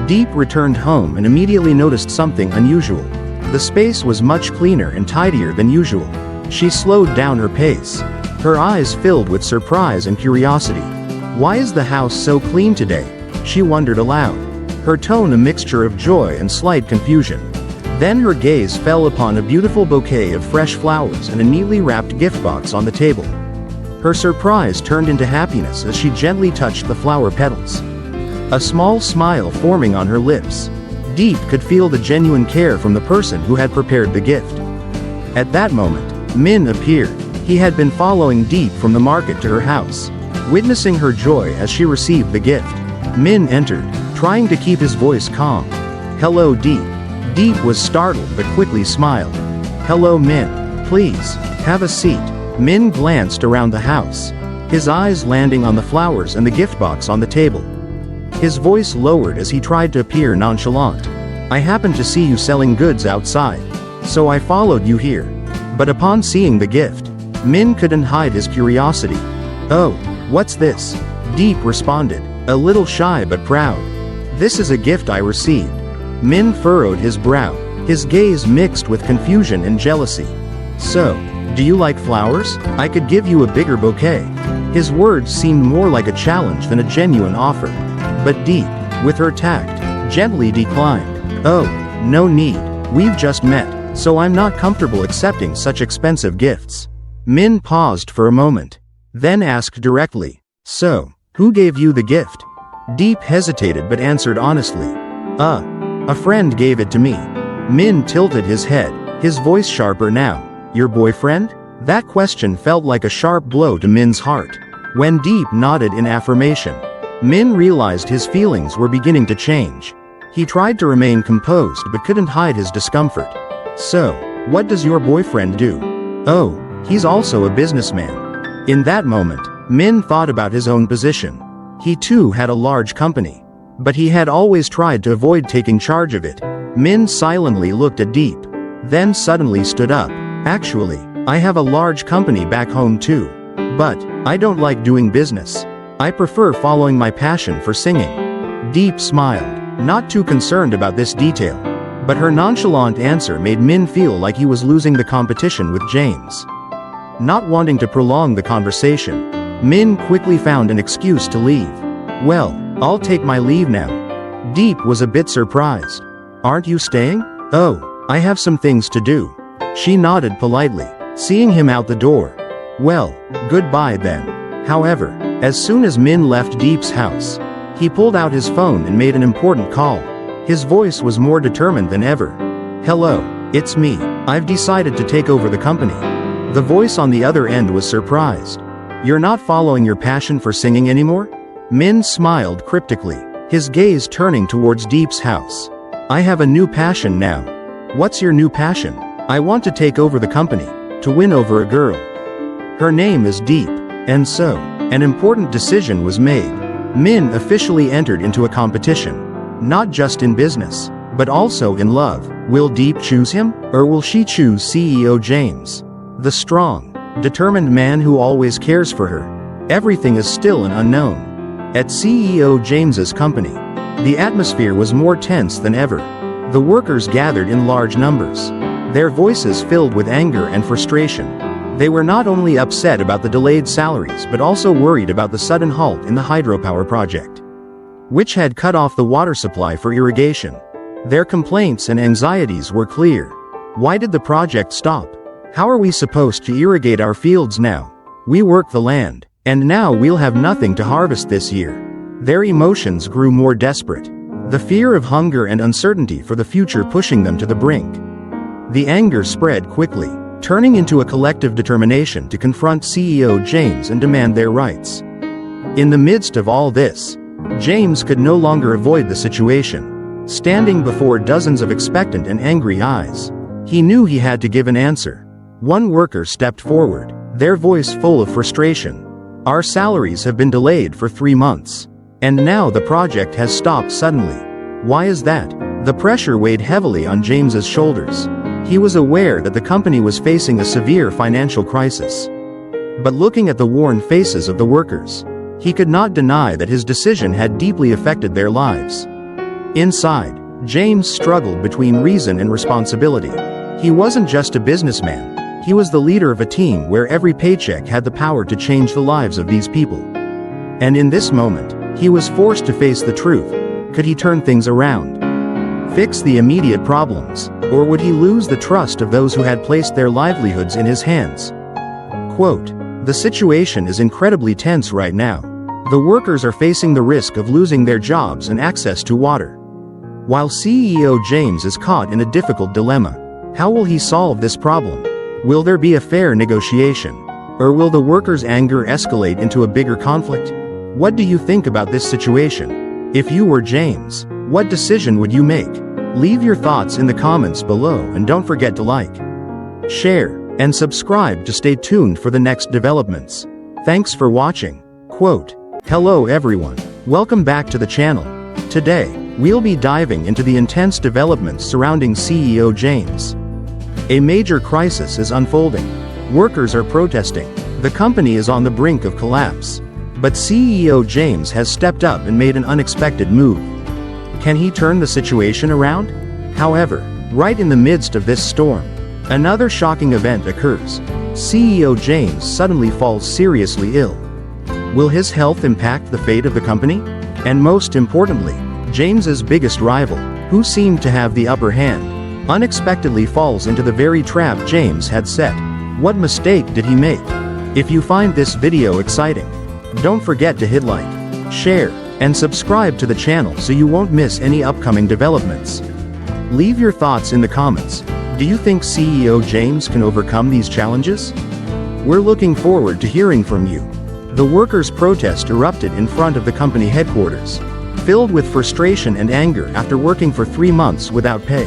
Diep returned home and immediately noticed something unusual. The space was much cleaner and tidier than usual. She slowed down her pace, her eyes filled with surprise and curiosity. Why is the house so clean today? She wondered aloud, her tone a mixture of joy and slight confusion. Then her gaze fell upon a beautiful bouquet of fresh flowers and a neatly wrapped gift box on the table. Her surprise turned into happiness as she gently touched the flower petals, a small smile forming on her lips. Diep could feel the genuine care from the person who had prepared the gift. At that moment, Min appeared. He had been following Diep from the market to her house. Witnessing her joy as she received the gift, Min entered, trying to keep his voice calm. "Hello, Diep." Diep was startled but quickly smiled. "Hello, Min. Please, have a seat." Min glanced around the house, his eyes landing on the flowers and the gift box on the table. His voice lowered as he tried to appear nonchalant. "I happened to see you selling goods outside, so I followed you here." But upon seeing the gift, Min couldn't hide his curiosity. "Oh, what's this?" Diep responded, a little shy but proud. This is a gift I received. Min furrowed his brow, his gaze mixed with confusion and jealousy. So, do you like flowers? I could give you a bigger bouquet. His words seemed more like a challenge than a genuine offer. But Diep, with her tact, gently declined. Oh, no need. We've just met, so I'm not comfortable accepting such expensive gifts. Min paused for a moment, then asked directly, so, who gave you the gift? Diep hesitated but answered honestly. A friend gave it to me. Min tilted his head, his voice sharper now. Your boyfriend? That question felt like a sharp blow to Min's heart. When Diep nodded in affirmation, Min realized his feelings were beginning to change. He tried to remain composed but couldn't hide his discomfort. So, what does your boyfriend do? Oh, he's also a businessman. In that moment, Min thought about his own position. He too had a large company. But he had always tried to avoid taking charge of it. Min silently looked at Diep, then suddenly stood up. Actually, I have a large company back home too. But, I don't like doing business. I prefer following my passion for singing. Diep smiled, not too concerned about this detail. But her nonchalant answer made Min feel like he was losing the competition with James. Not wanting to prolong the conversation, Min quickly found an excuse to leave. Well, I'll take my leave now. Diep was a bit surprised. Aren't you staying? Oh, I have some things to do. She nodded politely, seeing him out the door. Well, goodbye then. However, as soon as Min left Diep's house, he pulled out his phone and made an important call. His voice was more determined than ever. Hello, it's me. I've decided to take over the company. The voice on the other end was surprised. You're not following your passion for singing anymore? Min smiled cryptically, his gaze turning towards Diep's house. I have a new passion now. What's your new passion? I want to take over the company, to win over a girl. Her name is Diep, and so, an important decision was made. Min officially entered into a competition. Not just in business, but also in love. Will Diep choose him, or will she choose CEO James? The strong, determined man who always cares for her. Everything is still an unknown. At CEO James's company, the atmosphere was more tense than ever. The workers gathered in large numbers, their voices filled with anger and frustration. They were not only upset about the delayed salaries but also worried about the sudden halt in the hydropower project, which had cut off the water supply for irrigation. Their complaints and anxieties were clear. Why did the project stop? How are we supposed to irrigate our fields now? We work the land, and now we'll have nothing to harvest this year. Their emotions grew more desperate, the fear of hunger and uncertainty for the future pushing them to the brink. The anger spread quickly, turning into a collective determination to confront CEO James and demand their rights. In the midst of all this, James could no longer avoid the situation. Standing before dozens of expectant and angry eyes, he knew he had to give an answer. One worker stepped forward, their voice full of frustration. Our salaries have been delayed for 3 months. And now the project has stopped suddenly. Why is that? The pressure weighed heavily on James's shoulders. He was aware that the company was facing a severe financial crisis. But looking at the worn faces of the workers, he could not deny that his decision had deeply affected their lives. Inside, James struggled between reason and responsibility. He wasn't just a businessman, he was the leader of a team where every paycheck had the power to change the lives of these people. And in this moment, he was forced to face the truth. Could he turn things around? Fix the immediate problems, or would he lose the trust of those who had placed their livelihoods in his hands? Quote, the situation is incredibly tense right now. The workers are facing the risk of losing their jobs and access to water. While CEO James is caught in a difficult dilemma, how will he solve this problem? Will there be a fair negotiation? Or will the workers' anger escalate into a bigger conflict? What do you think about this situation? If you were James, what decision would you make? Leave your thoughts in the comments below and don't forget to like, share, and subscribe to stay tuned for the next developments. Thanks for watching. Quote, hello everyone. Welcome back to the channel. Today, we'll be diving into the intense developments surrounding CEO James. A major crisis is unfolding. Workers are protesting. The company is on the brink of collapse. But CEO James has stepped up and made an unexpected move. Can he turn the situation around? However, right in the midst of this storm, another shocking event occurs. CEO James suddenly falls seriously ill. Will his health impact the fate of the company? And most importantly, James's biggest rival, who seemed to have the upper hand, unexpectedly falls into the very trap James had set. What mistake did he make? If you find this video exciting, don't forget to hit like, share, and subscribe to the channel so you won't miss any upcoming developments. Leave your thoughts in the comments. Do you think CEO James can overcome these challenges? We're looking forward to hearing from you. The workers' protest erupted in front of the company headquarters, filled with frustration and anger after working for 3 months without pay.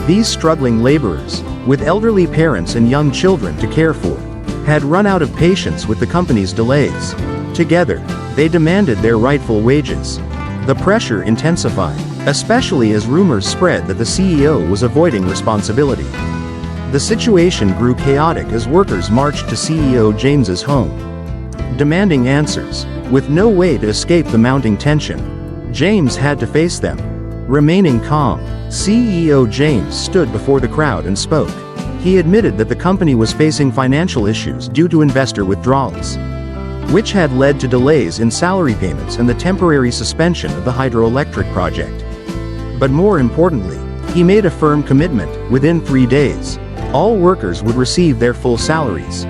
These struggling laborers, with elderly parents and young children to care for, had run out of patience with the company's delays. Together, they demanded their rightful wages. The pressure intensified, especially as rumors spread that the CEO was avoiding responsibility. The situation grew chaotic as workers marched to CEO James's home, demanding answers. With no way to escape the mounting tension, James had to face them. Remaining calm, CEO James stood before the crowd and spoke. He admitted that the company was facing financial issues due to investor withdrawals, which had led to delays in salary payments and the temporary suspension of the hydroelectric project. But more importantly, he made a firm commitment. Within 3 days, all workers would receive their full salaries.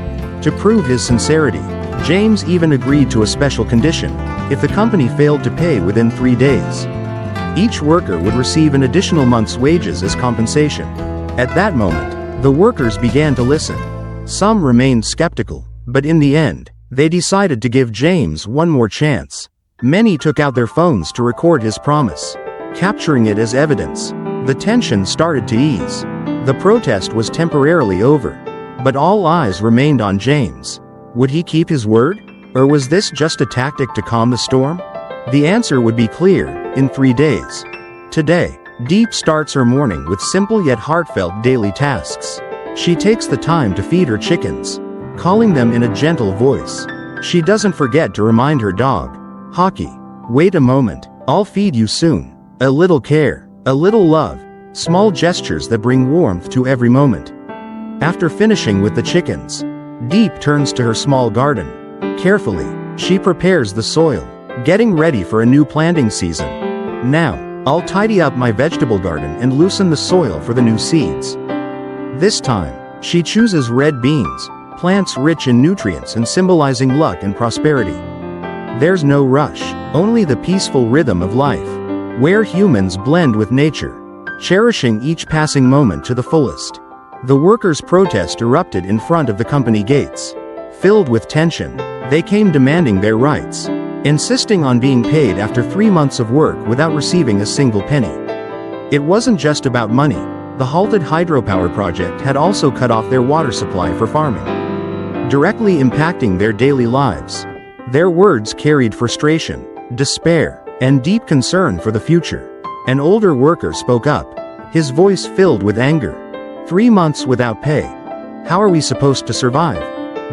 To prove his sincerity, James even agreed to a special condition: if the company failed to pay within 3 days, each worker would receive an additional month's wages as compensation. At that moment, the workers began to listen. Some remained skeptical, but in the end, they decided to give James one more chance. Many took out their phones to record his promise, capturing it as evidence. The tension started to ease. The protest was temporarily over, but all eyes remained on James. Would he keep his word? Or was this just a tactic to calm the storm? The answer would be clear in 3 days. Today, Diep starts her morning with simple yet heartfelt daily tasks. She takes the time to feed her chickens, calling them in a gentle voice. She doesn't forget to remind her dog, Hockey, wait a moment, I'll feed you soon. A little care, a little love, small gestures that bring warmth to every moment. After finishing with the chickens, Diep turns to her small garden. Carefully, she prepares the soil, getting ready for a new planting season. Now, I'll tidy up my vegetable garden and loosen the soil for the new seeds. This time, she chooses red beans, plants rich in nutrients and symbolizing luck and prosperity. There's no rush, only the peaceful rhythm of life, where humans blend with nature, cherishing each passing moment to the fullest. The workers' protest erupted in front of the company gates. Filled with tension, they came demanding their rights, insisting on being paid after 3 months of work without receiving a single penny. It wasn't just about money. The halted hydropower project had also cut off their water supply for farming, directly impacting their daily lives. Their words carried frustration, despair, and deep concern for the future. An older worker spoke up, his voice filled with anger. 3 months without pay. How are we supposed to survive?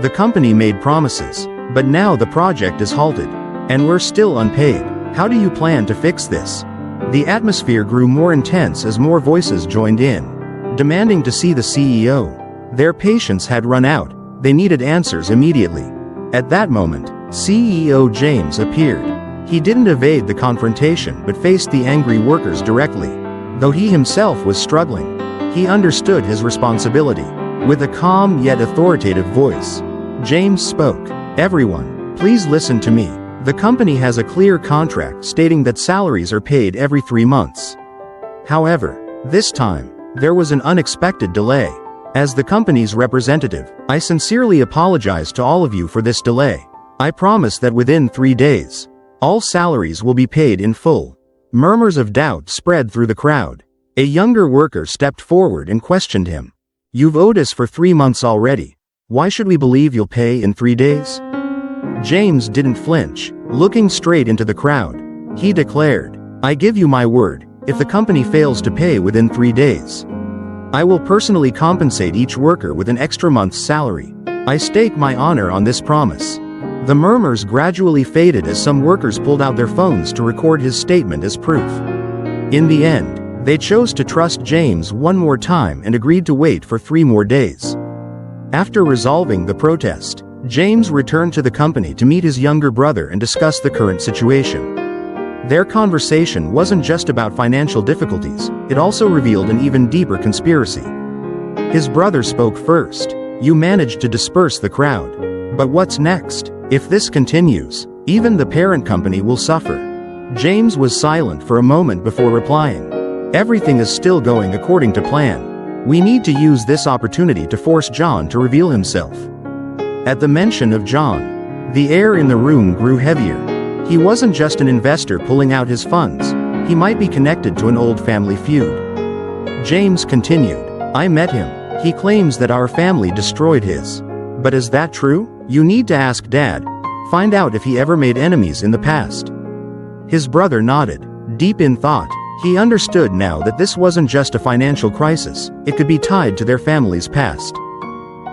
The company made promises, but now the project is halted, and we're still unpaid. How do you plan to fix this? The atmosphere grew more intense as more voices joined in, demanding to see the CEO. Their patience had run out, they needed answers immediately. At that moment, CEO James appeared. He didn't evade the confrontation but faced the angry workers directly. Though he himself was struggling, he understood his responsibility. With a calm yet authoritative voice, James spoke. Everyone, please listen to me. The company has a clear contract stating that salaries are paid every 3 months. However, this time, there was an unexpected delay. As the company's representative, I sincerely apologize to all of you for this delay. I promise that within 3 days, all salaries will be paid in full. Murmurs of doubt spread through the crowd. A younger worker stepped forward and questioned him. You've owed us for 3 months already. Why should we believe you'll pay in 3 days? James didn't flinch. Looking straight into the crowd, he declared, I give you my word, if the company fails to pay within 3 days, I will personally compensate each worker with an extra month's salary. I stake my honor on this promise. The murmurs gradually faded as some workers pulled out their phones to record his statement as proof. In the end, they chose to trust James one more time and agreed to wait for 3 more days. After resolving the protest, James returned to the company to meet his younger brother and discuss the current situation. Their conversation wasn't just about financial difficulties, it also revealed an even deeper conspiracy. His brother spoke first. "You managed to disperse the crowd. But what's next? If this continues, even the parent company will suffer." James was silent for a moment before replying. "Everything is still going according to plan. We need to use this opportunity to force John to reveal himself." At the mention of John, the air in the room grew heavier. He wasn't just an investor pulling out his funds, he might be connected to an old family feud. James continued, "I met him. He claims that our family destroyed his. But is that true? You need to ask Dad. Find out if he ever made enemies in the past." His brother nodded, deep in thought. He understood now that this wasn't just a financial crisis, it could be tied to their family's past.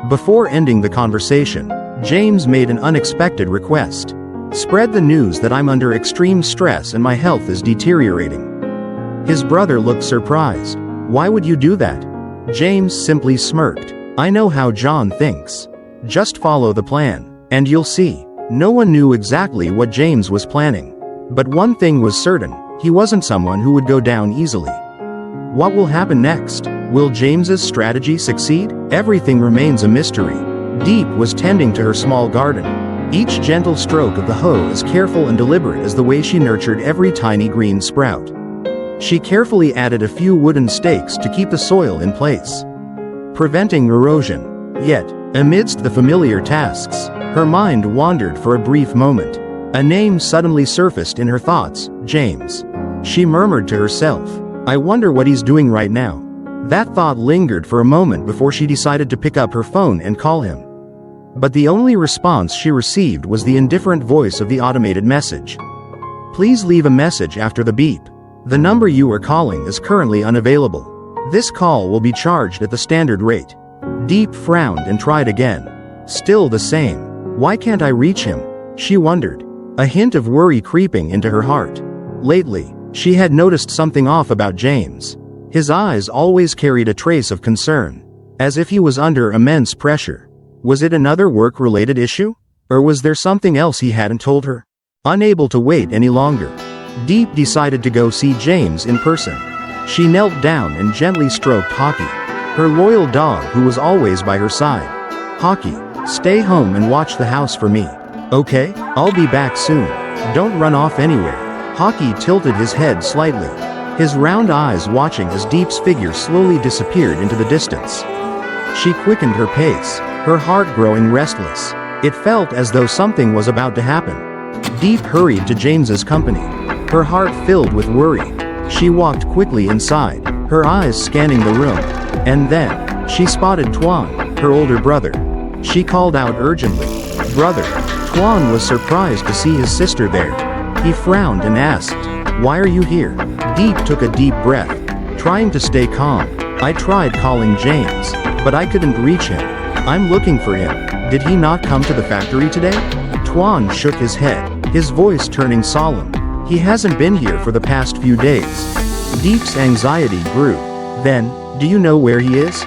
Before ending the conversation, James made an unexpected request. "Spread the news that I'm under extreme stress and my health is deteriorating." His brother looked surprised. "Why would you do that?" James simply smirked. "I know how John thinks. Just follow the plan, and you'll see." No one knew exactly what James was planning. But one thing was certain, he wasn't someone who would go down easily. What will happen next? Will James's strategy succeed? Everything remains a mystery. Diep was tending to her small garden. Each gentle stroke of the hoe as careful and deliberate as the way she nurtured every tiny green sprout. She carefully added a few wooden stakes to keep the soil in place, preventing erosion. Yet, amidst the familiar tasks, her mind wandered for a brief moment. A name suddenly surfaced in her thoughts, James. She murmured to herself, "I wonder what he's doing right now." That thought lingered for a moment before she decided to pick up her phone and call him. But the only response she received was the indifferent voice of the automated message. "Please leave a message after the beep. The number you are calling is currently unavailable. This call will be charged at the standard rate." Diep frowned and tried again. Still the same. "Why can't I reach him?" she wondered, a hint of worry creeping into her heart. Lately, she had noticed something off about James. His eyes always carried a trace of concern, as if he was under immense pressure. Was it another work-related issue? Or was there something else he hadn't told her? Unable to wait any longer, Diep decided to go see James in person. She knelt down and gently stroked Hockey, her loyal dog who was always by her side. "Hockey, stay home and watch the house for me. Okay? I'll be back soon. Don't run off anywhere." Hockey tilted his head slightly, his round eyes watching as Diep's figure slowly disappeared into the distance. She quickened her pace, her heart growing restless. It felt as though something was about to happen. Diep hurried to James's company, her heart filled with worry. She walked quickly inside, her eyes scanning the room. And then, she spotted Tuan, her older brother. She called out urgently, "Brother." Tuan was surprised to see his sister there. He frowned and asked, "Why are you here?" Diep took a deep breath, trying to stay calm. "I tried calling James, but I couldn't reach him. I'm looking for him. Did he not come to the factory today?" Tuan shook his head, his voice turning solemn. "He hasn't been here for the past few days." Diep's anxiety grew. Then, "Do you know where he is?"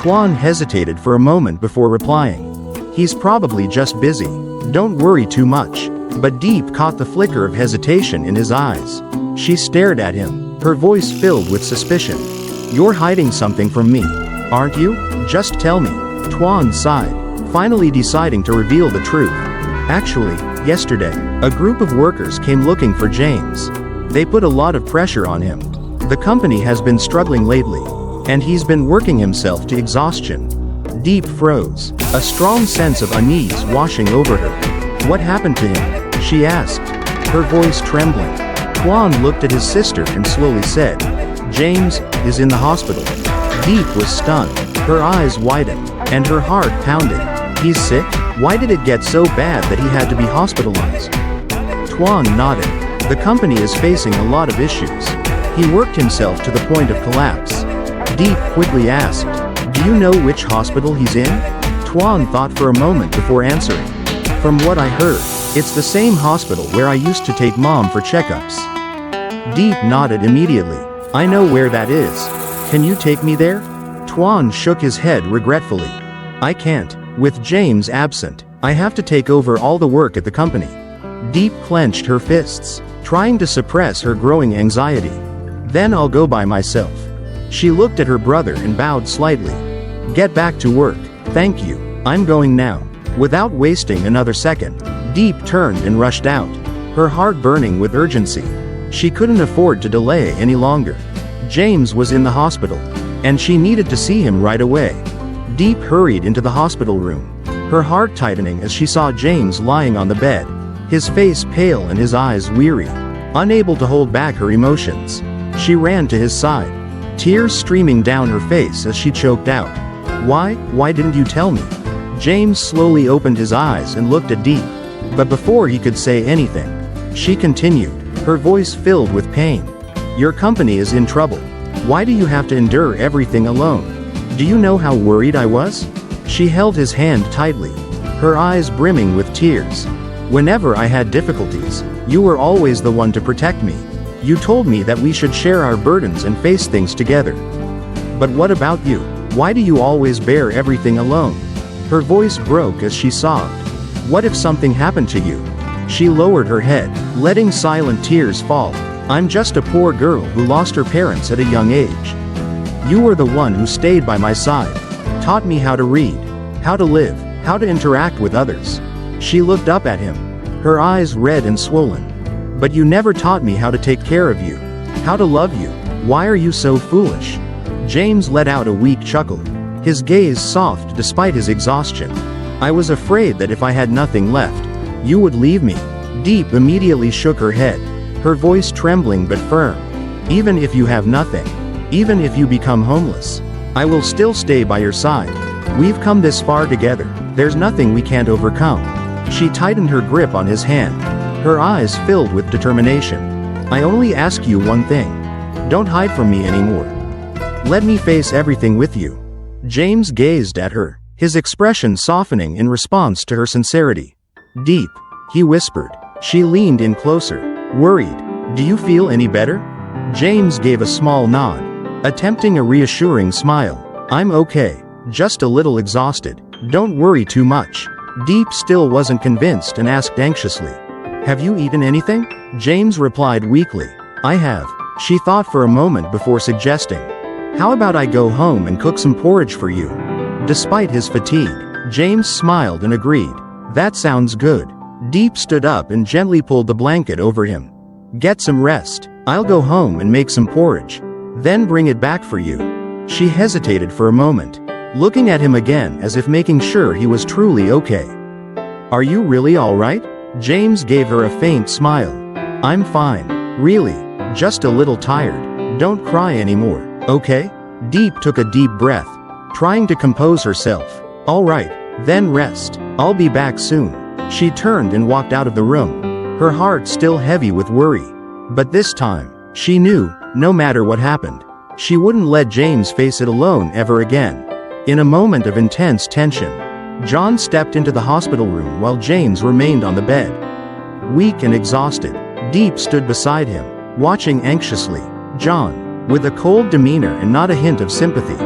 Tuan hesitated for a moment before replying. "He's probably just busy. Don't worry too much." But Diep caught the flicker of hesitation in his eyes. She stared at him, her voice filled with suspicion. "You're hiding something from me, aren't you? Just tell me." Tuan sighed, finally deciding to reveal the truth. "Actually, yesterday, a group of workers came looking for James. They put a lot of pressure on him. The company has been struggling lately, and he's been working himself to exhaustion." Diep froze, a strong sense of unease washing over her. "What happened to him?" she asked, her voice trembling. Tuan looked at his sister and slowly said, "James is in the hospital." Diep was stunned, her eyes widened, and her heart pounded. "He's sick? Why did it get so bad that he had to be hospitalized?" Tuan nodded. "The company is facing a lot of issues. He worked himself to the point of collapse." Diep quickly asked, "Do you know which hospital he's in?" Tuan thought for a moment before answering. "From what I heard, it's the same hospital where I used to take Mom for checkups." Diep nodded immediately. I know where that is. Can you take me there? Tuan shook his head regretfully. I can't. With James absent, I have to take over all the work at the company. Diep clenched her fists, trying to suppress her growing anxiety. Then I'll go by myself. She looked at her brother and bowed slightly. Get back to work. Thank you. I'm going now. Without wasting another second, Diep turned and rushed out, her heart burning with urgency. She couldn't afford to delay any longer. James was in the hospital, and she needed to see him right away. Diep hurried into the hospital room, her heart tightening as she saw James lying on the bed, his face pale and his eyes weary. Unable to hold back her emotions, she ran to his side, tears streaming down her face as she choked out. Why didn't you tell me? James slowly opened his eyes and looked at Diep. But before he could say anything, she continued, her voice filled with pain. Your company is in trouble. Why do you have to endure everything alone? Do you know how worried I was? She held his hand tightly, her eyes brimming with tears. Whenever I had difficulties, you were always the one to protect me. You told me that we should share our burdens and face things together. But what about you? Why do you always bear everything alone? Her voice broke as she sobbed. What if something happened to you? She lowered her head, letting silent tears fall. I'm just a poor girl who lost her parents at a young age. You were the one who stayed by my side, taught me how to read, how to live, how to interact with others. She looked up at him, her eyes red and swollen. But you never taught me how to take care of you, how to love you. Why are you so foolish? James let out a weak chuckle, his gaze soft despite his exhaustion. I was afraid that if I had nothing left, you would leave me. Diep immediately shook her head, her voice trembling but firm. Even if you have nothing, even if you become homeless, I will still stay by your side. We've come this far together, there's nothing we can't overcome. She tightened her grip on his hand, her eyes filled with determination. I only ask you one thing. Don't hide from me anymore. Let me face everything with you. James gazed at her, his expression softening in response to her sincerity. Diep, he whispered. She leaned in closer, worried. Do you feel any better? James gave a small nod, attempting a reassuring smile. I'm okay, just a little exhausted. Don't worry too much. Diep still wasn't convinced and asked anxiously. Have you eaten anything? James replied weakly. I have. She thought for a moment before suggesting. How about I go home and cook some porridge for you? Despite his fatigue, James smiled and agreed. That sounds good. Diep stood up and gently pulled the blanket over him. Get some rest. I'll go home and make some porridge. Then bring it back for you. She hesitated for a moment, looking at him again as if making sure he was truly okay. Are you really all right? James gave her a faint smile. I'm fine. Really. Just a little tired. Don't cry anymore, okay? Diep took a deep breath, trying to compose herself. All right, then rest. I'll be back soon. She turned and walked out of the room, her heart still heavy with worry. But this time, she knew, no matter what happened, she wouldn't let James face it alone ever again. In a moment of intense tension, John stepped into the hospital room while James remained on the bed. Weak and exhausted, Diep stood beside him, watching anxiously. John, with a cold demeanor and not a hint of sympathy,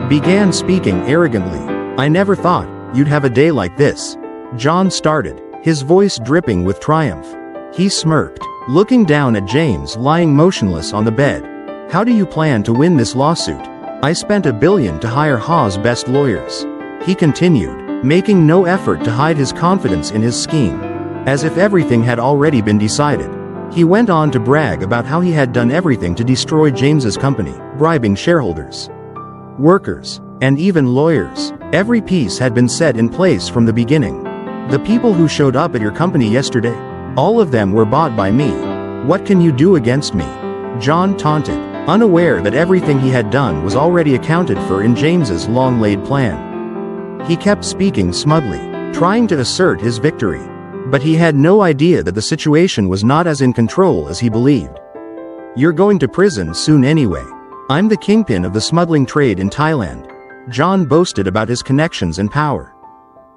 began speaking arrogantly. I never thought you'd have a day like this. John started, his voice dripping with triumph. He smirked, looking down at James lying motionless on the bed. How do you plan to win this lawsuit? I spent $1 billion to hire Ha's best lawyers. He continued, making no effort to hide his confidence in his scheme, as if everything had already been decided. He went on to brag about how he had done everything to destroy James's company, bribing shareholders, workers, and even lawyers. Every piece had been set in place from the beginning. The people who showed up at your company yesterday, all of them were bought by me. What can you do against me? John taunted, unaware that everything he had done was already accounted for in James's long-laid plan. He kept speaking smugly, trying to assert his victory. But he had no idea that the situation was not as in control as he believed. You're going to prison soon anyway. I'm the kingpin of the smuggling trade in Thailand. John boasted about his connections and power,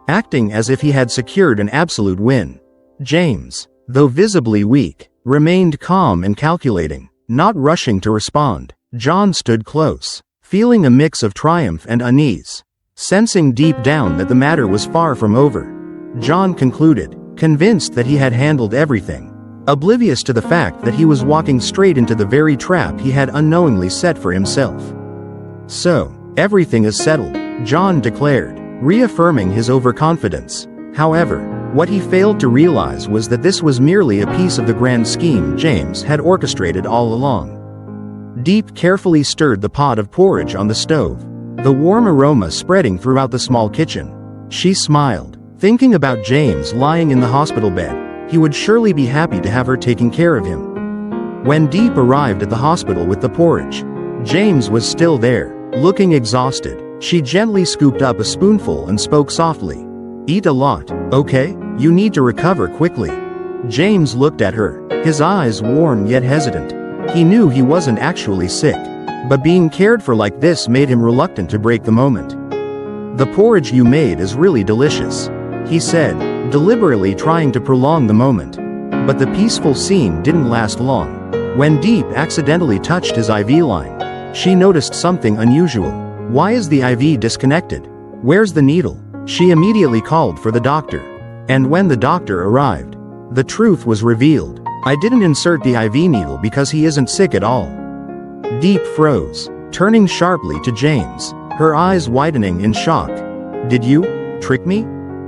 acting as if he had secured an absolute win. James, though visibly weak, remained calm and calculating, not rushing to respond. John stood close, feeling a mix of triumph and unease. Sensing deep down that the matter was far from over, John concluded, convinced that he had handled everything, oblivious to the fact that he was walking straight into the very trap he had unknowingly set for himself. "So, everything is settled," John declared, reaffirming his overconfidence. However, what he failed to realize was that this was merely a piece of the grand scheme James had orchestrated all along. Diep carefully stirred the pot of porridge on the stove, the warm aroma spreading throughout the small kitchen. She smiled, thinking about James lying in the hospital bed. He would surely be happy to have her taking care of him. When Diep arrived at the hospital with the porridge, James was still there, looking exhausted. She gently scooped up a spoonful and spoke softly. "Eat a lot, okay? You need to recover quickly." James looked at her, his eyes warm yet hesitant. He knew he wasn't actually sick, but being cared for like this made him reluctant to break the moment. "The porridge you made is really delicious," he said, deliberately trying to prolong the moment. But the peaceful scene didn't last long. When Diep accidentally touched his IV line, she noticed something unusual. "Why is the IV disconnected? Where's the needle?" She immediately called for the doctor. And when the doctor arrived, the truth was revealed. "I didn't insert the IV needle because he isn't sick at all." Diep froze, turning sharply to James, her eyes widening in shock. "Did you trick me?"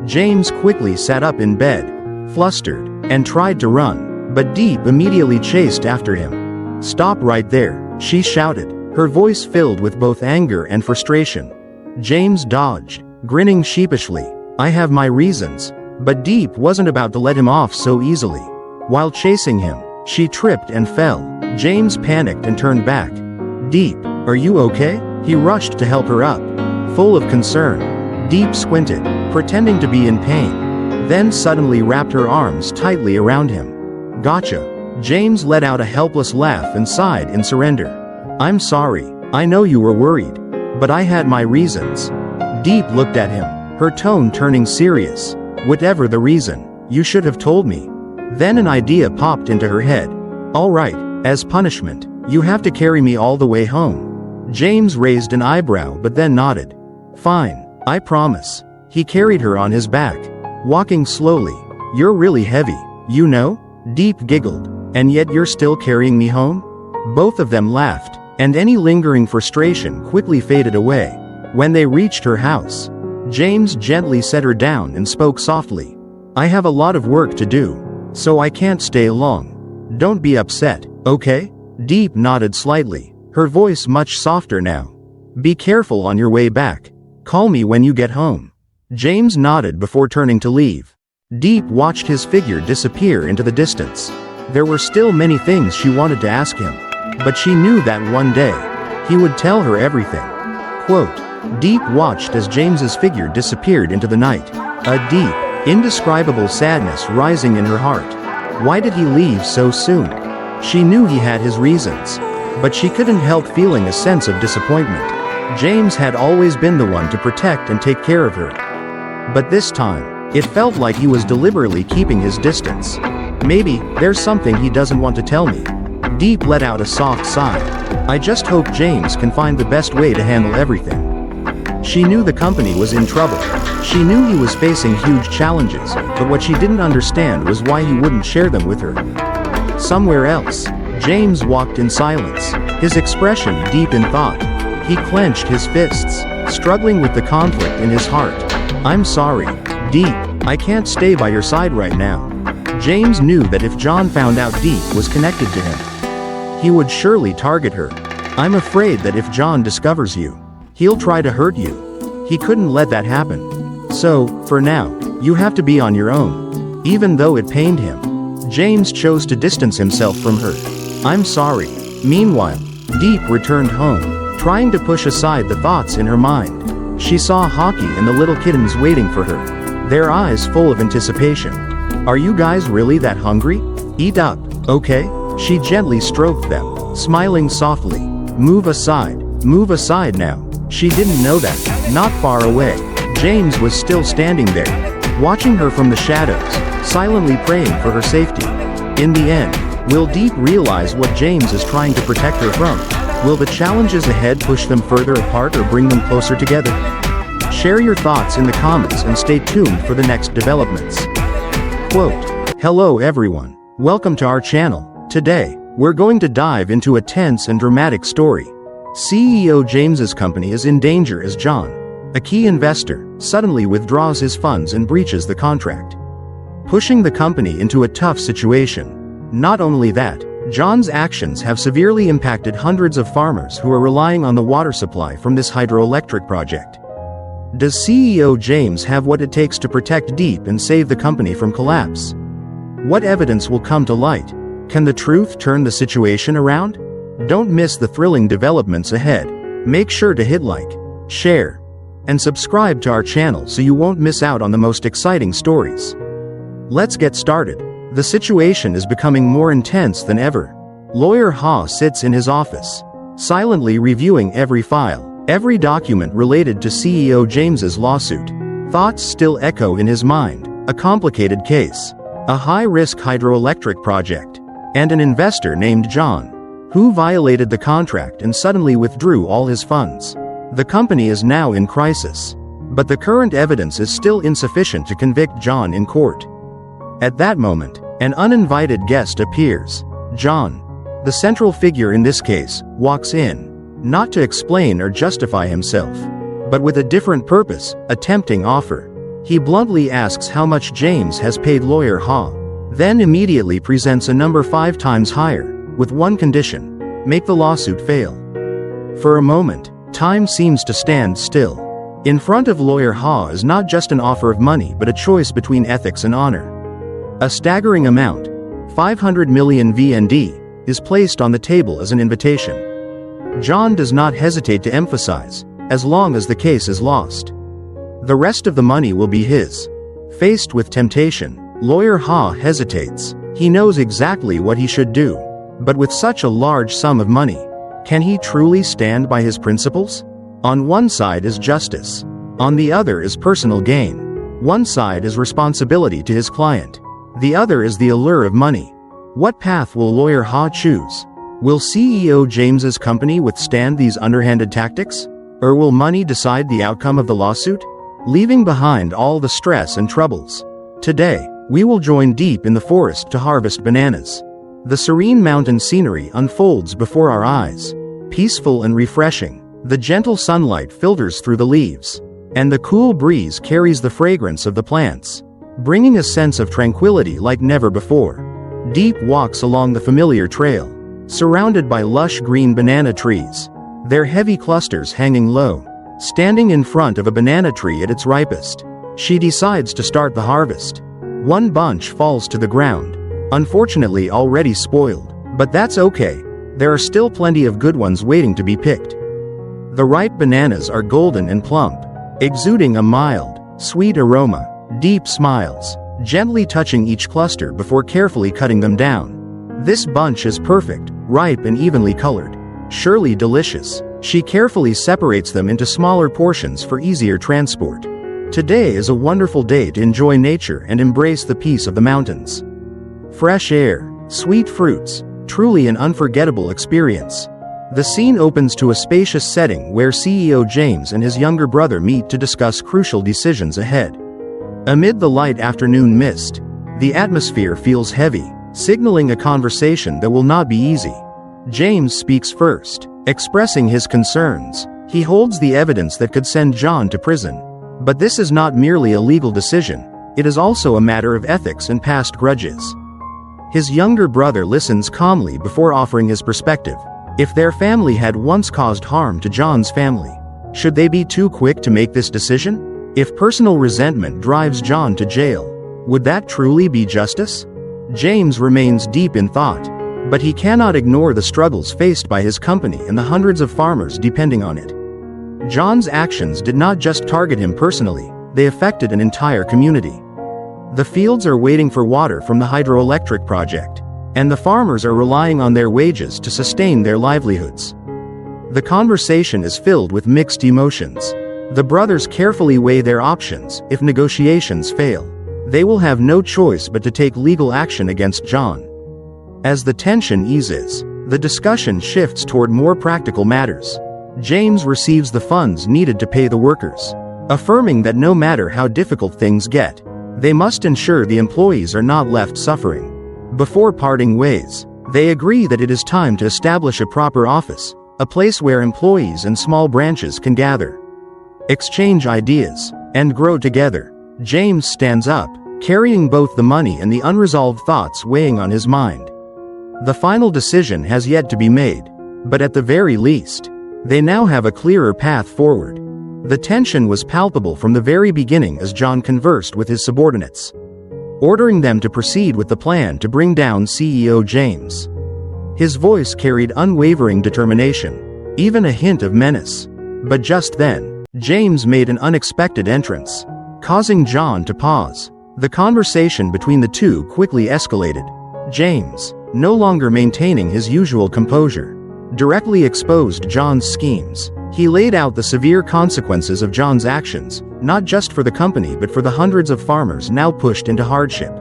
James quickly sat up in bed, flustered, and tried to run, but Diep immediately chased after him. "Stop right there," she shouted, her voice filled with both anger and frustration. James dodged, grinning sheepishly. "I have my reasons." But Diep wasn't about to let him off so easily. While chasing him, she tripped and fell. James panicked and turned back. "Diep, are you okay?" He rushed to help her up, full of concern. Diep squinted, pretending to be in pain, then suddenly wrapped her arms tightly around him. "Gotcha." James let out a helpless laugh and sighed in surrender. "I'm sorry, I know you were worried, but I had my reasons." Diep looked at him, her tone turning serious. "Whatever the reason, you should have told me." Then an idea popped into her head. "All right, as punishment, you have to carry me all the way home." James raised an eyebrow but then nodded. "Fine, I promise." He carried her on his back, walking slowly. "You're really heavy, you know?" Diep giggled. "And yet you're still carrying me home?" Both of them laughed, and any lingering frustration quickly faded away. When they reached her house, James gently set her down and spoke softly. "I have a lot of work to do, so I can't stay long. Don't be upset, okay?" Diep nodded slightly, her voice much softer now. "Be careful on your way back. Call me when you get home." James nodded before turning to leave. Diep watched his figure disappear into the distance. There were still many things she wanted to ask him, but she knew that one day, he would tell her everything. Quote, Diep watched as James's figure disappeared into the night, a deep, indescribable sadness rising in her heart. Why did he leave so soon? She knew he had his reasons, but she couldn't help feeling a sense of disappointment. James had always been the one to protect and take care of her. But this time, it felt like he was deliberately keeping his distance. Maybe, there's something he doesn't want to tell me. Diep let out a soft sigh. I just hope James can find the best way to handle everything. She knew the company was in trouble. She knew he was facing huge challenges, but what she didn't understand was why he wouldn't share them with her. Somewhere else, James walked in silence, his expression deep in thought. He clenched his fists, struggling with the conflict in his heart. I'm sorry, Diep, I can't stay by your side right now. James knew that if John found out Diep was connected to him, he would surely target her. I'm afraid that if John discovers you, he'll try to hurt you. He couldn't let that happen. So, for now, you have to be on your own. Even though it pained him, James chose to distance himself from her. I'm sorry. Meanwhile, Diep returned home, trying to push aside the thoughts in her mind. She saw Hockey and the little kittens waiting for her, their eyes full of anticipation. Are you guys really that hungry? Eat up, okay? She gently stroked them, smiling softly. Move aside now. She didn't know that, not far away, James was still standing there, watching her from the shadows, silently praying for her safety. In the end, will Diep realize what James is trying to protect her from? Will the challenges ahead push them further apart or bring them closer together? Share your thoughts in the comments and stay tuned for the next developments. Quote, "Hello everyone. Welcome to our channel. Today, we're going to dive into a tense and dramatic story. CEO James's company is in danger as John, a key investor, suddenly withdraws his funds and breaches the contract, pushing the company into a tough situation. Not only that, John's actions have severely impacted hundreds of farmers who are relying on the water supply from this hydroelectric project. Does CEO James have what it takes to protect Diep and save the company from collapse? What evidence will come to light? Can the truth turn the situation around? Don't miss the thrilling developments ahead. Make sure to hit like, share, and subscribe to our channel so you won't miss out on the most exciting stories. Let's get started. The situation is becoming more intense than ever. Lawyer Ha sits in his office, silently reviewing every file, every document related to CEO James's lawsuit. Thoughts still echo in his mind. A complicated case, a high-risk hydroelectric project, and an investor named John, who violated the contract and suddenly withdrew all his funds. The company is now in crisis, but the current evidence is still insufficient to convict John in court. At that moment, an uninvited guest appears. John, the central figure in this case, walks in, not to explain or justify himself, but with a different purpose, a tempting offer. He bluntly asks how much James has paid lawyer Ha, then immediately presents a number 5 times higher, with one condition: make the lawsuit fail. For a moment, time seems to stand still. In front of lawyer Ha is not just an offer of money but a choice between ethics and honor. A staggering amount, 500 million VND, is placed on the table as an invitation. John does not hesitate to emphasize, as long as the case is lost, the rest of the money will be his. Faced with temptation, lawyer Ha hesitates. He knows exactly what he should do, but with such a large sum of money, can he truly stand by his principles? On one side is justice, on the other is personal gain. One side is responsibility to his client, the other is the allure of money. What path will lawyer Ha choose? Will CEO James's company withstand these underhanded tactics? Or will money decide the outcome of the lawsuit, leaving behind all the stress and troubles? Today, we will join Diep in the forest to harvest bananas. The serene mountain scenery unfolds before our eyes, peaceful and refreshing. The gentle sunlight filters through the leaves, and the cool breeze carries the fragrance of the plants, bringing a sense of tranquility like never before. Diep walks along the familiar trail, surrounded by lush green banana trees, their heavy clusters hanging low. Standing in front of a banana tree at its ripest, she decides to start the harvest. One bunch falls to the ground, unfortunately already spoiled, but that's okay. There are still plenty of good ones waiting to be picked. The ripe bananas are golden and plump, exuding a mild, sweet aroma. Diep smiles, gently touching each cluster before carefully cutting them down. This bunch is perfect, ripe and evenly colored, surely delicious. She carefully separates them into smaller portions for easier transport. Today is a wonderful day to enjoy nature and embrace the peace of the mountains. Fresh air, sweet fruits, truly an unforgettable experience. The scene opens to a spacious setting where CEO James and his younger brother meet to discuss crucial decisions ahead. Amid the light afternoon mist, the atmosphere feels heavy, signaling a conversation that will not be easy. James speaks first, expressing his concerns. He holds the evidence that could send John to prison. But this is not merely a legal decision, it is also a matter of ethics and past grudges. His younger brother listens calmly before offering his perspective. If their family had once caused harm to John's family, should they be too quick to make this decision? If personal resentment drives John to jail, would that truly be justice? James remains deep in thought, but he cannot ignore the struggles faced by his company and the hundreds of farmers depending on it. John's actions did not just target him personally, they affected an entire community. The fields are waiting for water from the hydroelectric project, and the farmers are relying on their wages to sustain their livelihoods. The conversation is filled with mixed emotions. The brothers carefully weigh their options. If negotiations fail, they will have no choice but to take legal action against John. As the tension eases, The discussion shifts toward more practical matters. James receives the funds needed to pay the workers, affirming that no matter how difficult things get, they must ensure the employees are not left suffering. Before parting ways, they agree that it is time to establish a proper office, a place where employees and small branches can gather, exchange ideas, and grow together. James stands up, carrying both the money and the unresolved thoughts weighing on his mind. The final decision has yet to be made, but at the very least, they now have a clearer path forward. The tension was palpable from the very beginning as John conversed with his subordinates, ordering them to proceed with the plan to bring down CEO James. His voice carried unwavering determination, even a hint of menace. But just then, James made an unexpected entrance, causing John to pause. The conversation between the two quickly escalated. James, no longer maintaining his usual composure, directly exposed John's schemes. He laid out the severe consequences of John's actions, not just for the company but for the hundreds of farmers now pushed into hardship.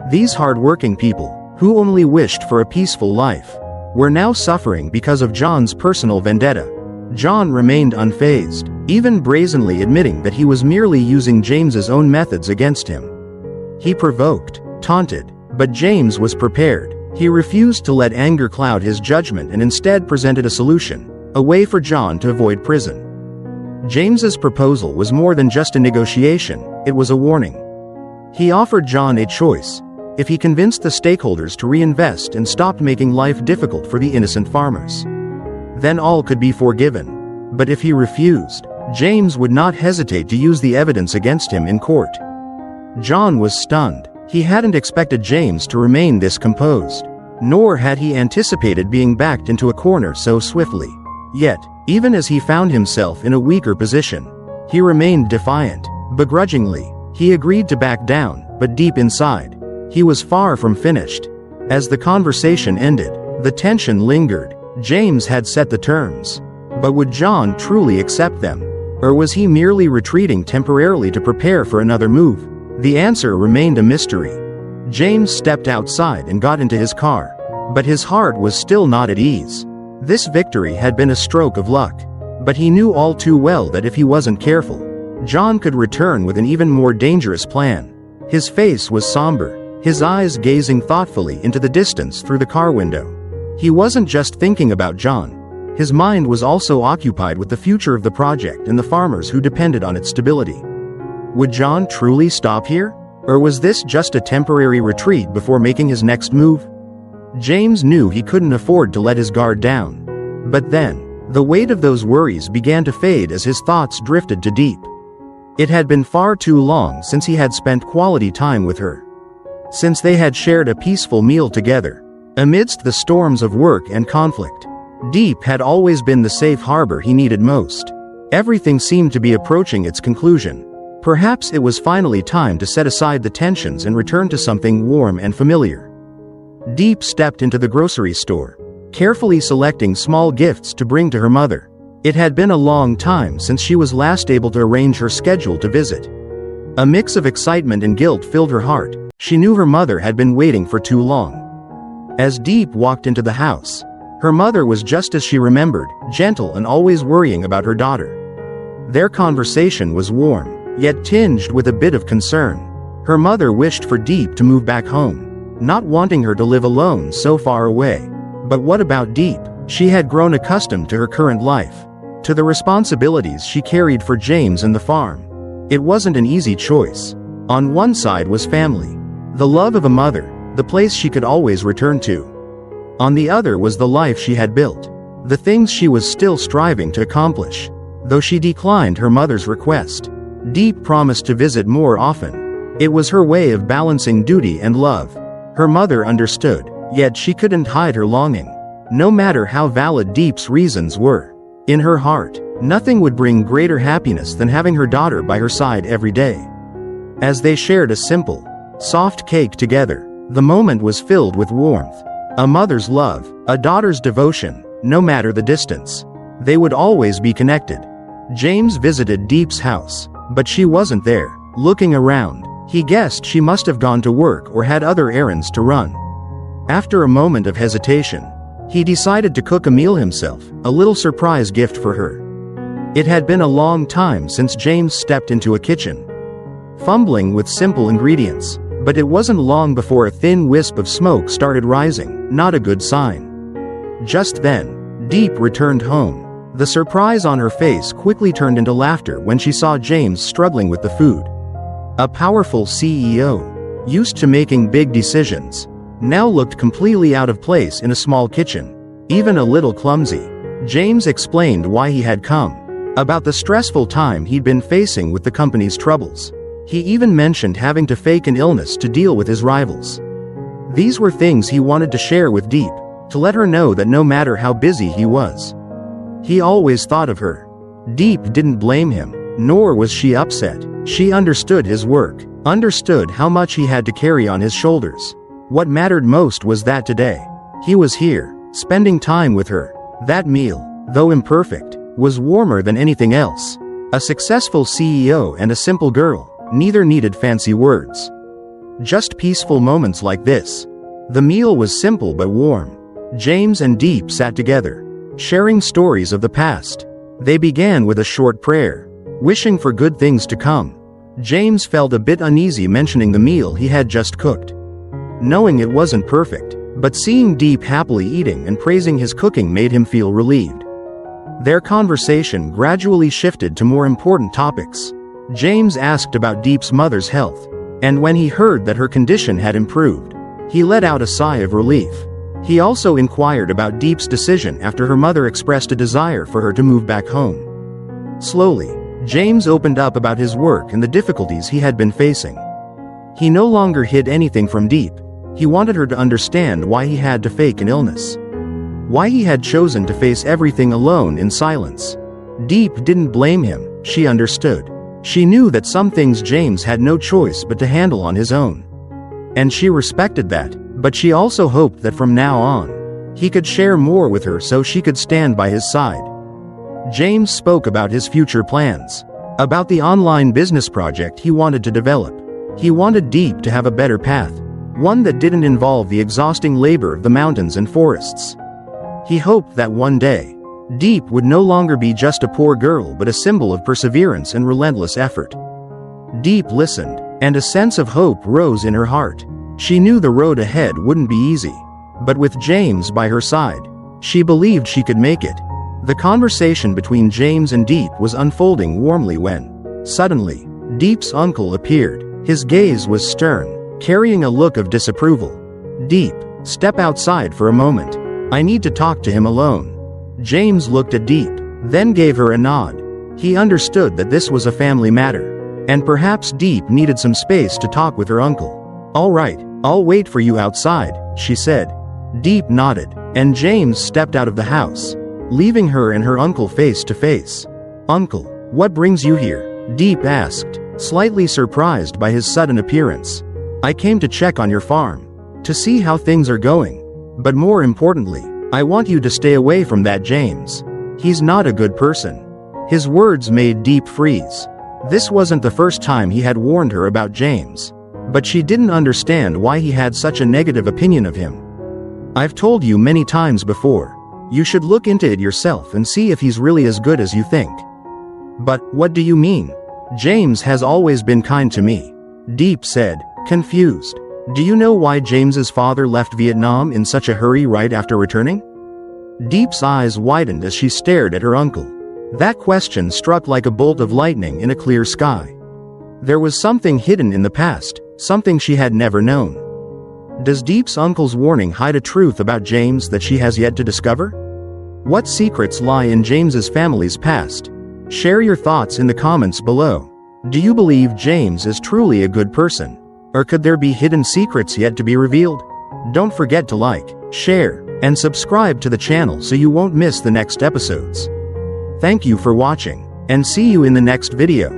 These hard-working people, who only wished for a peaceful life, were now suffering because of John's personal vendetta. John remained unfazed, even brazenly admitting that he was merely using James's own methods against him. He provoked, taunted, but James was prepared. He refused to let anger cloud his judgment and instead presented a solution, a way for John to avoid prison. James's proposal was more than just a negotiation, it was a warning. He offered John a choice. If he convinced the stakeholders to reinvest and stopped making life difficult for the innocent farmers, then all could be forgiven. But if he refused, James would not hesitate to use the evidence against him in court. John was stunned. He hadn't expected James to remain this composed, nor had he anticipated being backed into a corner so swiftly. Yet, even as he found himself in a weaker position, he remained defiant. Begrudgingly, he agreed to back down, but deep inside, he was far from finished. As the conversation ended, the tension lingered. James had set the terms. But would John truly accept them? Or was he merely retreating temporarily to prepare for another move? The answer remained a mystery. James stepped outside and got into his car. But his heart was still not at ease. This victory had been a stroke of luck. But he knew all too well that if he wasn't careful, John could return with an even more dangerous plan. His face was somber, his eyes gazing thoughtfully into the distance through the car window. He wasn't just thinking about John. His mind was also occupied with the future of the project and the farmers who depended on its stability. Would John truly stop here? Or was this just a temporary retreat before making his next move? James knew he couldn't afford to let his guard down. But then, the weight of those worries began to fade as his thoughts drifted to Diep. It had been far too long since he had spent quality time with her. Since they had shared a peaceful meal together, amidst the storms of work and conflict. Diep had always been the safe harbor he needed most. Everything seemed to be approaching its conclusion. Perhaps it was finally time to set aside the tensions and return to something warm and familiar. Diep stepped into the grocery store, carefully selecting small gifts to bring to her mother. It had been a long time since she was last able to arrange her schedule to visit. A mix of excitement and guilt filled her heart. She knew her mother had been waiting for too long. As Diep walked into the house, her mother was just as she remembered, gentle and always worrying about her daughter. Their conversation was warm, yet tinged with a bit of concern. Her mother wished for Diep to move back home, not wanting her to live alone so far away. But what about Diep? She had grown accustomed to her current life, to the responsibilities she carried for James and the farm. It wasn't an easy choice. On one side was family, the love of a mother, the place she could always return to. On the other was the life she had built, the things she was still striving to accomplish. Though she declined her mother's request, Diep promised to visit more often. It was her way of balancing duty and love. Her mother understood, yet she couldn't hide her longing, no matter how valid Diep's reasons were. In her heart, nothing would bring greater happiness than having her daughter by her side every day. As they shared a simple, soft cake together, the moment was filled with warmth. A mother's love, a daughter's devotion, no matter the distance. They would always be connected. James visited Diep's house, but she wasn't there. Looking around, he guessed she must have gone to work or had other errands to run. After a moment of hesitation, He decided to cook a meal himself, a little surprise gift for her. It had been a long time since James stepped into a kitchen, fumbling with simple ingredients, but it wasn't long before a thin wisp of smoke started rising, not a good sign. Just then, Diep returned home. The surprise on her face quickly turned into laughter when she saw James struggling with the food. A powerful CEO, used to making big decisions, now looked completely out of place in a small kitchen, even a little clumsy. James explained why he had come, about the stressful time he'd been facing with the company's troubles. He even mentioned having to fake an illness to deal with his rivals. These were things he wanted to share with Diep, to let her know that no matter how busy he was, he always thought of her. Diep didn't blame him, nor was she upset. She understood his work, understood how much he had to carry on his shoulders. What mattered most was that today, he was here, spending time with her. That meal, though imperfect, was warmer than anything else. A successful CEO and a simple girl, neither needed fancy words. Just peaceful moments like this. The meal was simple but warm. James and Diep sat together, sharing stories of the past. They began with a short prayer, wishing for good things to come. James felt a bit uneasy mentioning the meal he had just cooked, knowing it wasn't perfect, but seeing Diep happily eating and praising his cooking made him feel relieved. Their conversation gradually shifted to more important topics. James asked about Diep's mother's health, and when he heard that her condition had improved, he let out a sigh of relief. He also inquired about Diep's decision after her mother expressed a desire for her to move back home. Slowly, James opened up about his work and the difficulties he had been facing. He no longer hid anything from Diep. He wanted her to understand why he had to fake an illness, why he had chosen to face everything alone in silence. Diep didn't blame him, she understood. She knew that some things James had no choice but to handle on his own, and she respected that. But she also hoped that from now on, he could share more with her so she could stand by his side. James spoke about his future plans, about the online business project he wanted to develop. He wanted Diep to have a better path, one that didn't involve the exhausting labor of the mountains and forests. He hoped that one day, Diep would no longer be just a poor girl but a symbol of perseverance and relentless effort. Diep listened, and a sense of hope rose in her heart. She knew the road ahead wouldn't be easy, but with James by her side, she believed she could make it. The conversation between James and Diep was unfolding warmly when, suddenly, Diep's uncle appeared. His gaze was stern, carrying a look of disapproval. "Diep, step outside for a moment. I need to talk to him alone." James looked at Diep, then gave her a nod. He understood that this was a family matter, and perhaps Diep needed some space to talk with her uncle. "All right, I'll wait for you outside," she said. Diep nodded, and James stepped out of the house, leaving her and her uncle face to face. "Uncle, what brings you here?" Diep asked, slightly surprised by his sudden appearance. "I came to check on your farm, to see how things are going. But more importantly, I want you to stay away from that James. He's not a good person." His words made Diep freeze. This wasn't the first time he had warned her about James, but she didn't understand why he had such a negative opinion of him. "I've told you many times before. You should look into it yourself and see if he's really as good as you think." "But what do you mean? James has always been kind to me," Diep said, confused. "Do you know why James's father left Vietnam in such a hurry right after returning?" Diep's eyes widened as she stared at her uncle. That question struck like a bolt of lightning in a clear sky. There was something hidden in the past, something she had never known. Does Diep's uncle's warning hide a truth about James that she has yet to discover? What secrets lie in James's family's past? Share your thoughts in the comments below. Do you believe James is truly a good person? Or could there be hidden secrets yet to be revealed? Don't forget to like, share, and subscribe to the channel so you won't miss the next episodes. Thank you for watching, and see you in the next video.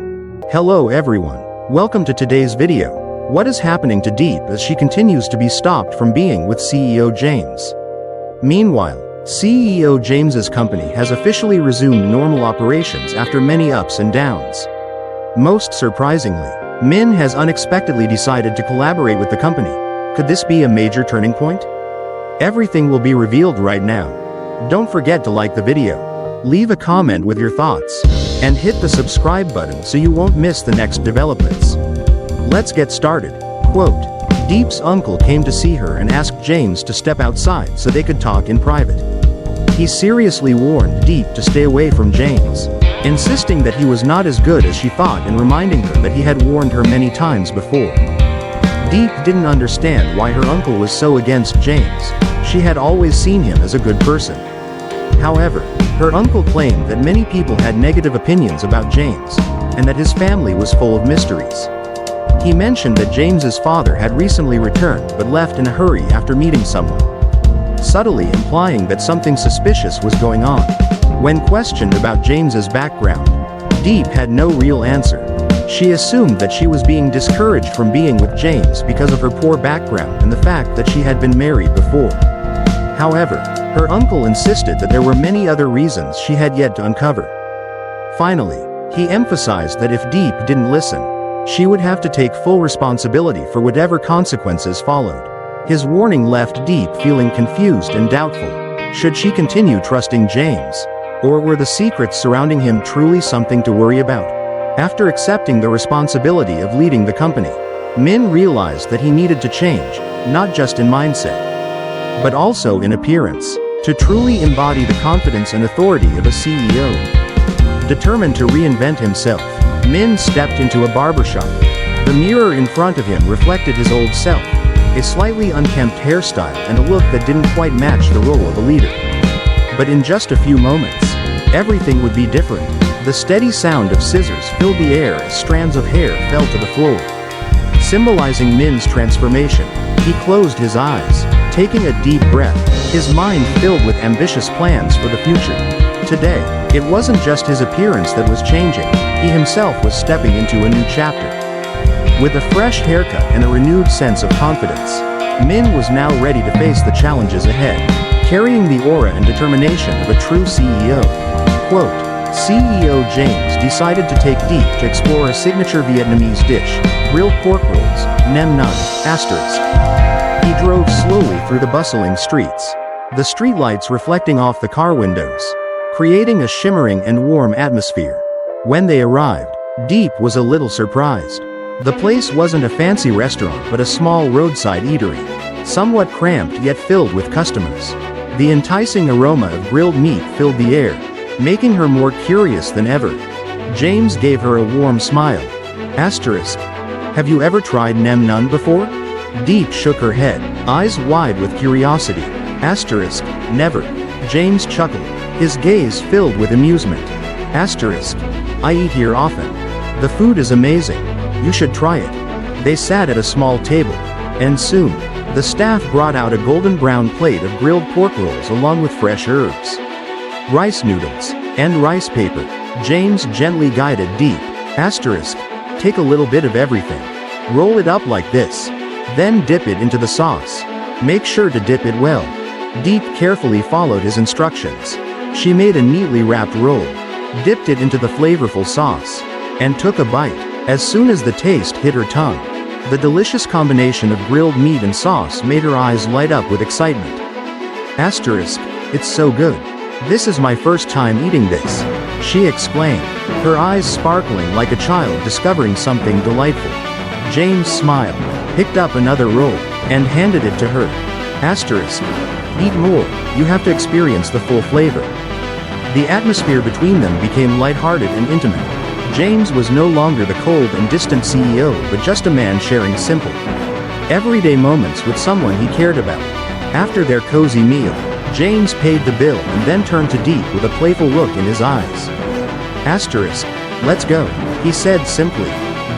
Hello everyone. Welcome to today's video. What is happening to Diep as she continues to be stopped from being with CEO James? Meanwhile, CEO James's company has officially resumed normal operations after many ups and downs. Most surprisingly, Min has unexpectedly decided to collaborate with the company. Could this be a major turning point? Everything will be revealed right now. Don't forget to like the video, leave a comment with your thoughts, and hit the subscribe button so you won't miss the next developments. Let's get started. Quote, Diep's uncle came to see her and asked James to step outside so they could talk in private. He seriously warned Diep to stay away from James, insisting that he was not as good as she thought and reminding her that he had warned her many times before. Diep didn't understand why her uncle was so against James. She had always seen him as a good person. However, her uncle claimed that many people had negative opinions about James, and that his family was full of mysteries. He mentioned that James's father had recently returned but left in a hurry after meeting someone, subtly implying that something suspicious was going on. When questioned about James's background, Diep had no real answer. She assumed that she was being discouraged from being with James because of her poor background and the fact that she had been married before. However, her uncle insisted that there were many other reasons she had yet to uncover. Finally, he emphasized that if Diep didn't listen, she would have to take full responsibility for whatever consequences followed. His warning left Diep feeling confused and doubtful. Should she continue trusting James? Or were the secrets surrounding him truly something to worry about? After accepting the responsibility of leading the company, Min realized that he needed to change, not just in mindset, but also in appearance, to truly embody the confidence and authority of a CEO. Determined to reinvent himself, Min stepped into a barbershop. The mirror in front of him reflected his old self, a slightly unkempt hairstyle and a look that didn't quite match the role of a leader. But in just a few moments, everything would be different. The steady sound of scissors filled the air as strands of hair fell to the floor. Symbolizing Min's transformation, he closed his eyes, taking a deep breath, his mind filled with ambitious plans for the future. Today, it wasn't just his appearance that was changing, he himself was stepping into a new chapter. With a fresh haircut and a renewed sense of confidence, Min was now ready to face the challenges ahead, carrying the aura and determination of a true CEO. Quote, CEO James decided to take Diep to explore a signature Vietnamese dish, grilled pork rolls, nem nun, asterisk. He drove slowly through the bustling streets, the streetlights reflecting off the car windows, creating a shimmering and warm atmosphere. When they arrived, Diep was a little surprised. The place wasn't a fancy restaurant but a small roadside eatery, somewhat cramped yet filled with customers. The enticing aroma of grilled meat filled the air, making her more curious than ever. James gave her a warm smile. Asterisk. Have you ever tried nem nun before? Diep shook her head, eyes wide with curiosity. Asterisk. Never. James chuckled, his gaze filled with amusement. Asterisk. I eat here often. The food is amazing. You should try it. They sat at a small table, and soon, the staff brought out a golden brown plate of grilled pork rolls along with fresh herbs, rice noodles, and rice paper. James gently guided Diep. Asterisk. Take a little bit of everything. Roll it up like this. Then dip it into the sauce. Make sure to dip it well. Diep carefully followed his instructions. She made a neatly wrapped roll, dipped it into the flavorful sauce, and took a bite. As soon as the taste hit her tongue, the delicious combination of grilled meat and sauce made her eyes light up with excitement. Asterisk. It's so good. This is my first time eating this, she exclaimed, her eyes sparkling like a child discovering something delightful. James smiled, picked up another roll, and handed it to her. Asterisk. Eat more, you have to experience the full flavor. The atmosphere between them became lighthearted and intimate. James was no longer the cold and distant CEO but just a man sharing simple, everyday moments with someone he cared about. After their cozy meal, James paid the bill and then turned to Diep with a playful look in his eyes. Asterisk. Let's go, he said simply.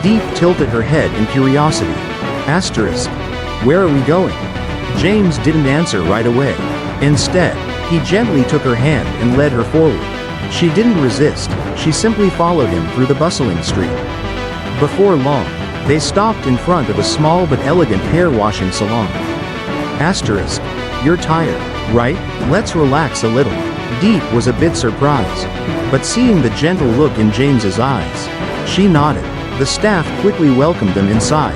Diep tilted her head in curiosity. Asterisk. Where are we going? James didn't answer right away. Instead, he gently took her hand and led her forward. She didn't resist, she simply followed him through the bustling street. Before long, they stopped in front of a small but elegant hair-washing salon. Asterisk. You're tired, right? Let's relax a little. Diep was a bit surprised, but seeing the gentle look in James's eyes, she nodded. The staff quickly welcomed them inside.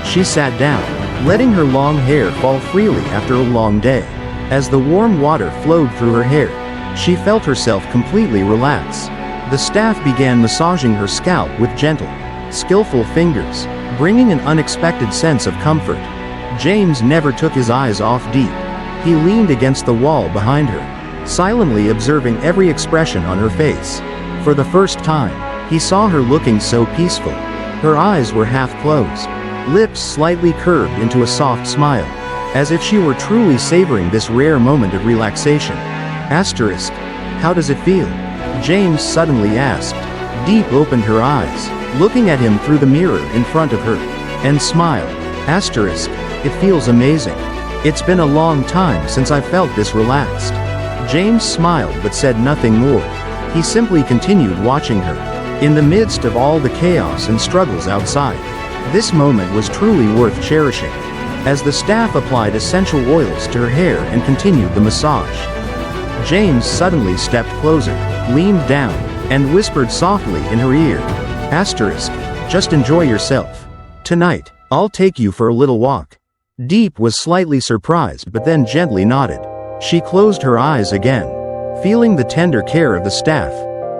She sat down, letting her long hair fall freely after a long day. As the warm water flowed through her hair, she felt herself completely relax. The staff began massaging her scalp with gentle, skillful fingers, bringing an unexpected sense of comfort. James never took his eyes off Diep. He leaned against the wall behind her, silently observing every expression on her face. For the first time, he saw her looking so peaceful. Her eyes were half closed, lips slightly curved into a soft smile, as if she were truly savoring this rare moment of relaxation. Asterisk. How does it feel? James suddenly asked. Diep opened her eyes, looking at him through the mirror in front of her, and smiled. Asterisk. It feels amazing. It's been a long time since I felt this relaxed. James smiled but said nothing more. He simply continued watching her, in the midst of all the chaos and struggles outside. This moment was truly worth cherishing. As the staff applied essential oils to her hair and continued the massage, James suddenly stepped closer, leaned down, and whispered softly in her ear. Asterisk. Just enjoy yourself. Tonight, I'll take you for a little walk. Diep was slightly surprised but then gently nodded. She closed her eyes again, feeling the tender care of the staff,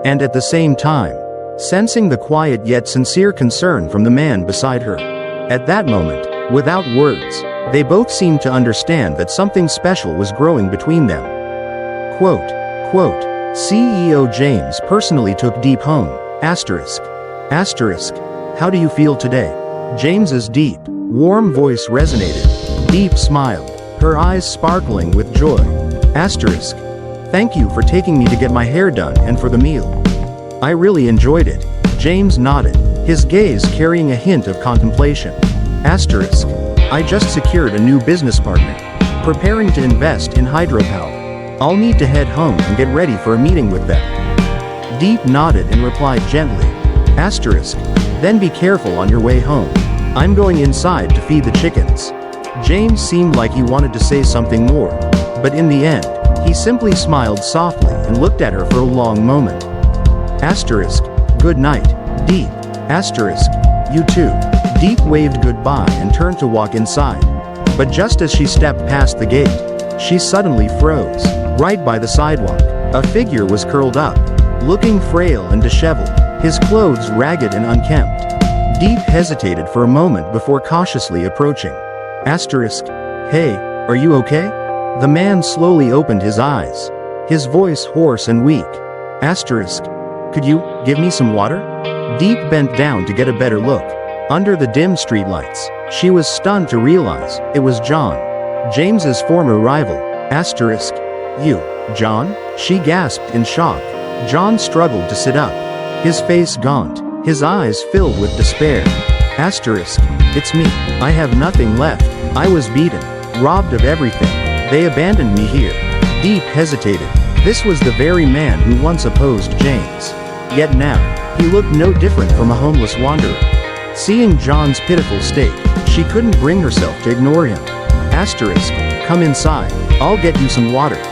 and at the same time, sensing the quiet yet sincere concern from the man beside her. At that moment, without words, they both seemed to understand that something special was growing between them. Quote, CEO James personally took Diep home. Asterisk. How do you feel today? James's deep, warm voice resonated. Diep smiled, her eyes sparkling with joy. Asterisk. Thank you for taking me to get my hair done and for the meal. I really enjoyed it. James nodded, his gaze carrying a hint of contemplation. Asterisk. I just secured a new business partner, preparing to invest in hydropower. I'll need to head home and get ready for a meeting with them. Diep nodded and replied gently. Asterisk. Then be careful on your way home. I'm going inside to feed the chickens. James seemed like he wanted to say something more, but in the end, he simply smiled softly and looked at her for a long moment. Asterisk. Good night, Diep. Asterisk. You too. Diep waved goodbye and turned to walk inside. But just as she stepped past the gate, she suddenly froze. Right by the sidewalk, a figure was curled up, looking frail and disheveled, his clothes ragged and unkempt. Diep hesitated for a moment before cautiously approaching. Asterisk. Hey, are you okay? The man slowly opened his eyes, his voice hoarse and weak. Asterisk. Could you give me some water? Diep bent down to get a better look. Under the dim streetlights, she was stunned to realize it was John, James's former rival. Asterisk. You, John? She gasped in shock. John struggled to sit up, his face gaunt, his eyes filled with despair. Asterisk. It's me. I have nothing left. I was beaten, robbed of everything. They abandoned me here. Diep hesitated. This was the very man who once opposed James. Yet now, he looked no different from a homeless wanderer. Seeing John's pitiful state, she couldn't bring herself to ignore him. Asterisk. Come inside. I'll get you some water.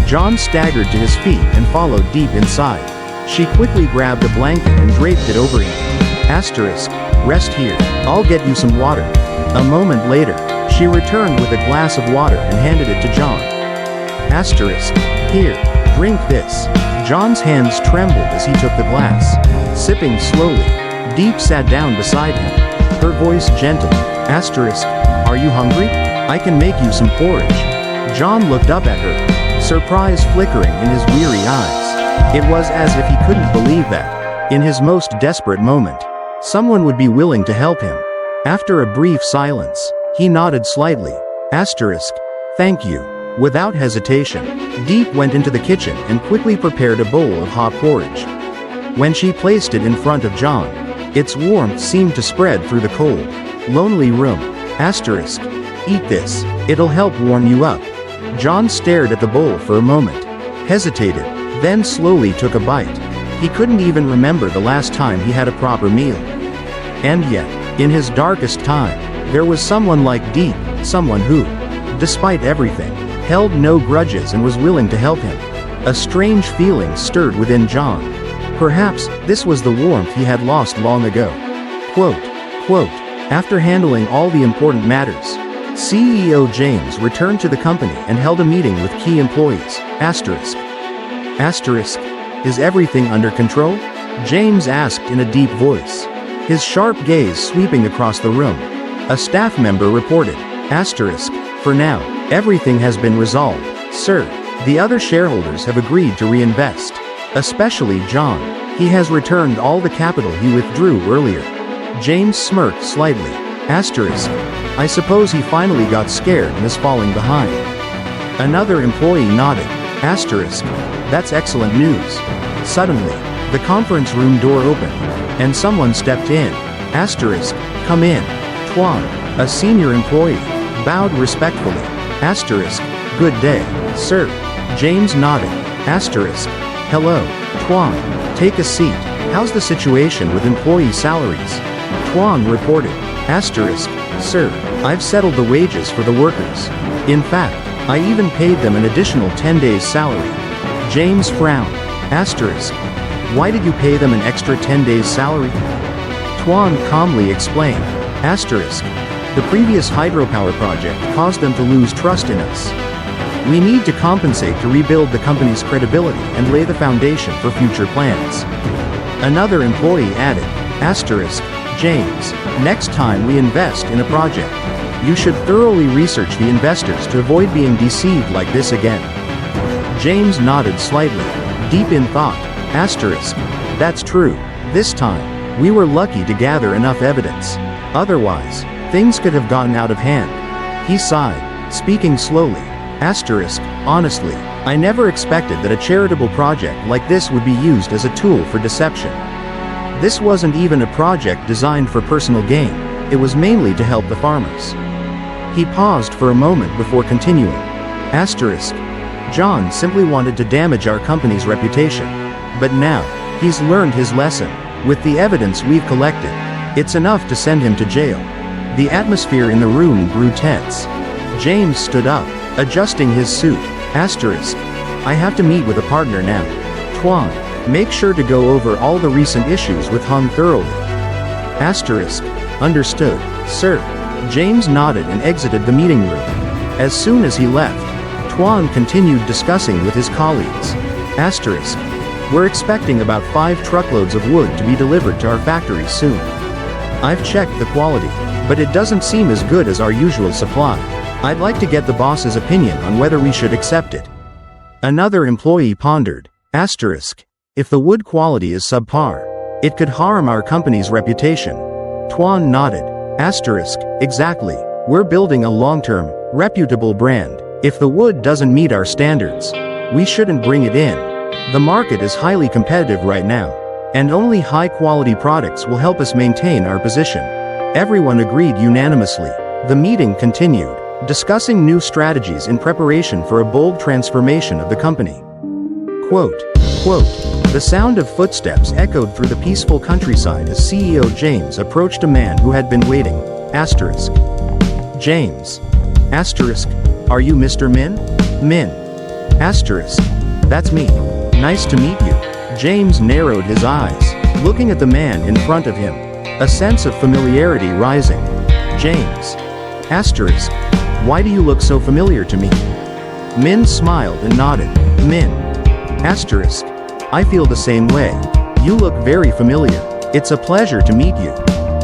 John staggered to his feet and followed Diep inside. She quickly grabbed a blanket and draped it over him. Asterisk. Rest here. I'll get you some water. A moment later, she returned with a glass of water and handed it to John. Asterisk. Here, drink this. John's hands trembled as he took the glass. Sipping slowly, Diep sat down beside him, her voice gentle. Asterisk. Are you hungry? I can make you some porridge. John looked up at her, surprise flickering in his weary eyes. It was as if he couldn't believe that, in his most desperate moment, someone would be willing to help him. After a brief silence, he nodded slightly. Asterisk. Thank you. Without hesitation, Diep went into the kitchen and quickly prepared a bowl of hot porridge. When she placed it in front of John, its warmth seemed to spread through the cold, lonely room. Asterisk. Eat this. It'll help warm you up. John stared at the bowl for a moment, hesitated, then slowly took a bite. He couldn't even remember the last time he had a proper meal. And yet, in his darkest time, there was someone like Diep, someone who, despite everything, held no grudges and was willing to help him. A strange feeling stirred within John. Perhaps, this was the warmth he had lost long ago. Quote, after handling all the important matters, CEO James returned to the company and held a meeting with key employees. Asterisk. Asterisk. Is everything under control? James asked in a deep voice, his sharp gaze sweeping across the room. A staff member reported. Asterisk. For now, everything has been resolved, sir. The other shareholders have agreed to reinvest. Especially John. He has returned all the capital he withdrew earlier. James smirked slightly. Asterisk. I suppose he finally got scared and is falling behind. Another employee nodded. Asterisk. That's excellent news. Suddenly, the conference room door opened, and someone stepped in. Asterisk. Come in. Tuan, a senior employee, bowed respectfully. Asterisk. Good day, sir. James nodded. Asterisk. Hello, Tuan. Take a seat. How's the situation with employee salaries? Tuan reported. Asterisk. Sir, I've settled the wages for the workers. In fact, I even paid them an additional 10 days' salary. James frowned. Asterisk. Why did you pay them an extra 10 days' salary? Tuan calmly explained. Asterisk. The previous hydropower project caused them to lose trust in us. We need to compensate to rebuild the company's credibility and lay the foundation for future plans. Another employee added. Asterisk. James, next time we invest in a project, you should thoroughly research the investors to avoid being deceived like this again. James nodded slightly, deep in thought. Asterisk. That's true. This time, we were lucky to gather enough evidence. Otherwise, things could have gotten out of hand. He sighed, speaking slowly. Asterisk. Honestly, I never expected that a charitable project like this would be used as a tool for deception. This wasn't even a project designed for personal gain, it was mainly to help the farmers. He paused for a moment before continuing. Asterisk. John simply wanted to damage our company's reputation. But now, he's learned his lesson. With the evidence we've collected, it's enough to send him to jail. The atmosphere in the room grew tense. James stood up, adjusting his suit. Asterisk. I have to meet with a partner now. Tuan, make sure to go over all the recent issues with Hung thoroughly. Asterisk. Understood, sir. James nodded and exited the meeting room. As soon as he left, Tuan continued discussing with his colleagues. Asterisk. We're expecting about 5 truckloads of wood to be delivered to our factory soon. I've checked the quality, but it doesn't seem as good as our usual supply. I'd like to get the boss's opinion on whether we should accept it. Another employee pondered. Asterisk. If the wood quality is subpar, it could harm our company's reputation. Tuan nodded. Asterisk. Exactly. We're building a long-term, reputable brand. If the wood doesn't meet our standards, we shouldn't bring it in. The market is highly competitive right now, and only high-quality products will help us maintain our position. Everyone agreed unanimously. The meeting continued, discussing new strategies in preparation for a bold transformation of the company. Quote. The sound of footsteps echoed through the peaceful countryside as CEO James approached a man who had been waiting. Asterisk. James. Asterisk. Are you Mr. Min? Min. Asterisk. That's me. Nice to meet you. James narrowed his eyes, looking at the man in front of him, a sense of familiarity rising. James. Asterisk. Why do you look so familiar to me? Min smiled and nodded. Min. Asterisk. I feel the same way. You look very familiar. It's a pleasure to meet you.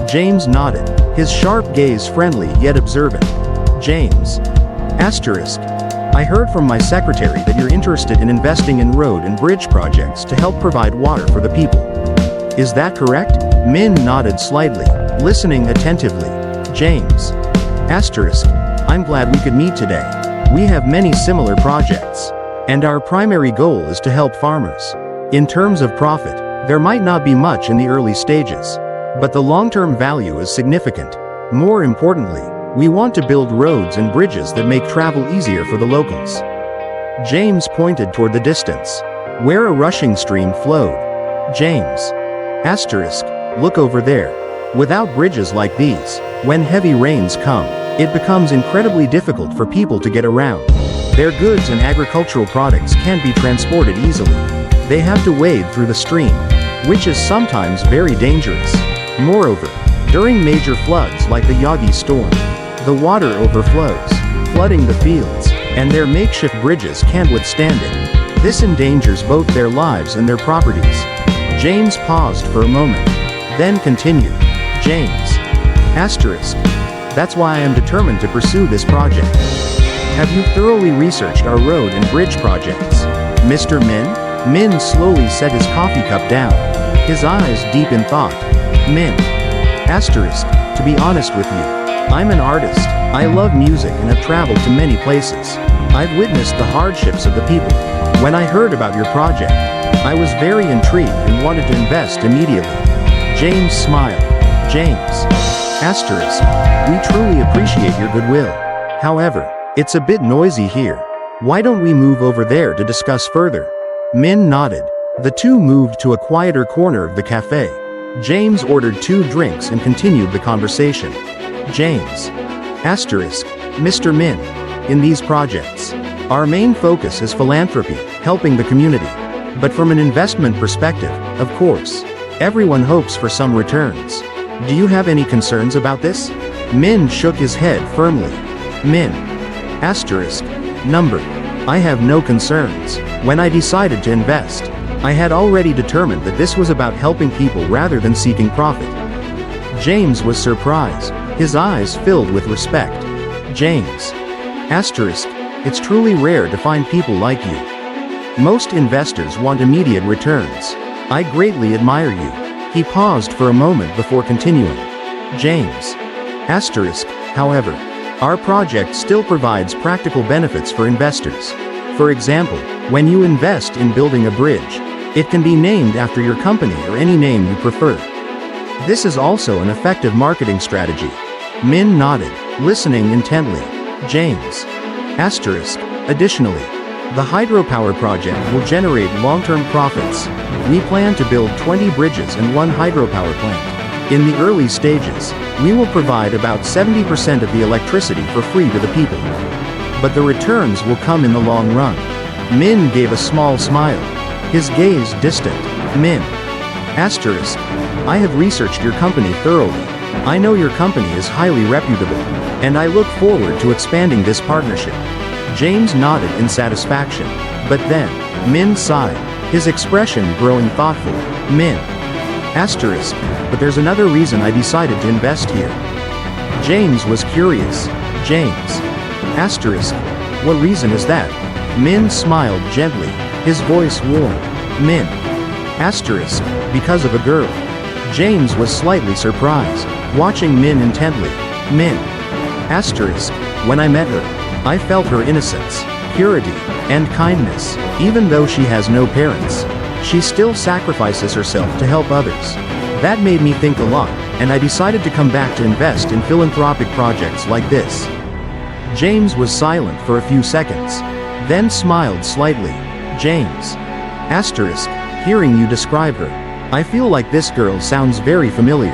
James nodded, his sharp gaze friendly yet observant. James. Asterisk. I heard from my secretary that you're interested in investing in road and bridge projects to help provide water for the people. Is that correct? Min nodded slightly, listening attentively. James. Asterisk. I'm glad we could meet today. We have many similar projects, and our primary goal is to help farmers. In terms of profit, there might not be much in the early stages, but the long-term value is significant. More importantly, we want to build roads and bridges that make travel easier for the locals. James pointed toward the distance, where a rushing stream flowed. James. Asterisk. Look over there. Without bridges like these, when heavy rains come, it becomes incredibly difficult for people to get around. Their goods and agricultural products can't be transported easily. They have to wade through the stream, which is sometimes very dangerous. Moreover, during major floods like the Yagi storm, The water overflows, flooding the fields, and their makeshift bridges can't withstand it. This endangers both their lives and their properties. James paused for a moment, then continued. James. Asterisk. That's why I am determined to pursue this project. Have you thoroughly researched our road and bridge projects, Mr. Min? Min slowly set his coffee cup down, his eyes deep in thought. Min. Asterisk. To be honest with you, I'm an artist. I love music and have traveled to many places. I've witnessed the hardships of the people. When I heard about your project, I was very intrigued and wanted to invest immediately. James smiled. James. Asterisk. We truly appreciate your goodwill. However, it's a bit noisy here. Why don't we move over there to discuss further? Min nodded. The two moved to a quieter corner of the cafe. James ordered 2 drinks and continued the conversation. James. Asterisk. Mr. Min. In these projects, our main focus is philanthropy, helping the community. But from an investment perspective, of course, everyone hopes for some returns. Do you have any concerns about this? Min shook his head firmly. Min. Asterisk. Number. I have no concerns. When I decided to invest, I had already determined that this was about helping people rather than seeking profit. James was surprised, his eyes filled with respect. James. Asterisk. It's truly rare to find people like you. Most investors want immediate returns. I greatly admire you. He paused for a moment before continuing. James. Asterisk. However, our project still provides practical benefits for investors. For example, when you invest in building a bridge, it can be named after your company or any name you prefer. This is also an effective marketing strategy. Min nodded, listening intently. James. Asterisk. Additionally, the hydropower project will generate long-term profits. We plan to build 20 bridges and 1 hydropower plant. In the early stages, we will provide about 70% of the electricity for free to the people. But the returns will come in the long run. Min gave a small smile, his gaze distant. Min. Asterisk. I have researched your company thoroughly. I know your company is highly reputable, and I look forward to expanding this partnership. James nodded in satisfaction, but then, Min sighed, his expression growing thoughtful. Min. Asterisk. But there's another reason I decided to invest here. James was curious. James. Asterisk. What reason is that? Min smiled gently, his voice warm. Min. Asterisk. Because of a girl. James was slightly surprised, watching Min intently. Min. Asterisk. When I met her, I felt her innocence, purity, and kindness. Even though she has no parents, she still sacrifices herself to help others. That made me think a lot, and I decided to come back to invest in philanthropic projects like this. James was silent for a few seconds, then smiled slightly. James. Asterisk. Hearing you describe her, I feel like this girl sounds very familiar.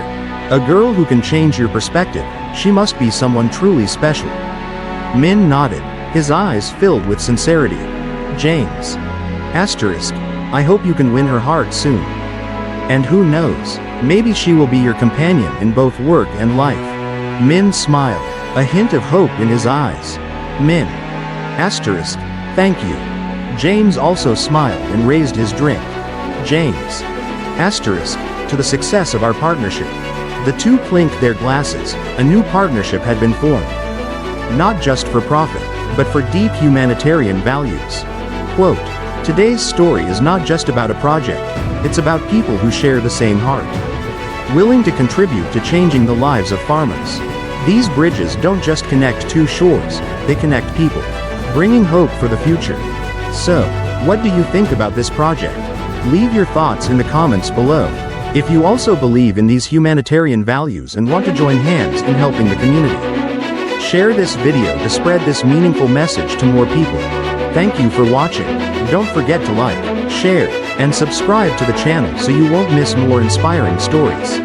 A girl who can change your perspective. She must be someone truly special. Min nodded, his eyes filled with sincerity. James. Asterisk. I hope you can win her heart soon. And who knows, maybe she will be your companion in both work and life. Min smiled, a hint of hope in his eyes. Min. Asterisk. Thank you. James also smiled and raised his drink. James. Asterisk. To the success of our partnership. The two clinked their glasses. A new partnership had been formed. Not just for profit, but for deep humanitarian values. Quote, today's story is not just about a project, it's about people who share the same heart. Willing to contribute to changing the lives of farmers. These bridges don't just connect two shores, they connect people, bringing hope for the future. So, what do you think about this project? Leave your thoughts in the comments below. If you also believe in these humanitarian values and want to join hands in helping the community. Share this video to spread this meaningful message to more people. Thank you for watching. Don't forget to like, share, and subscribe to the channel so you won't miss more inspiring stories.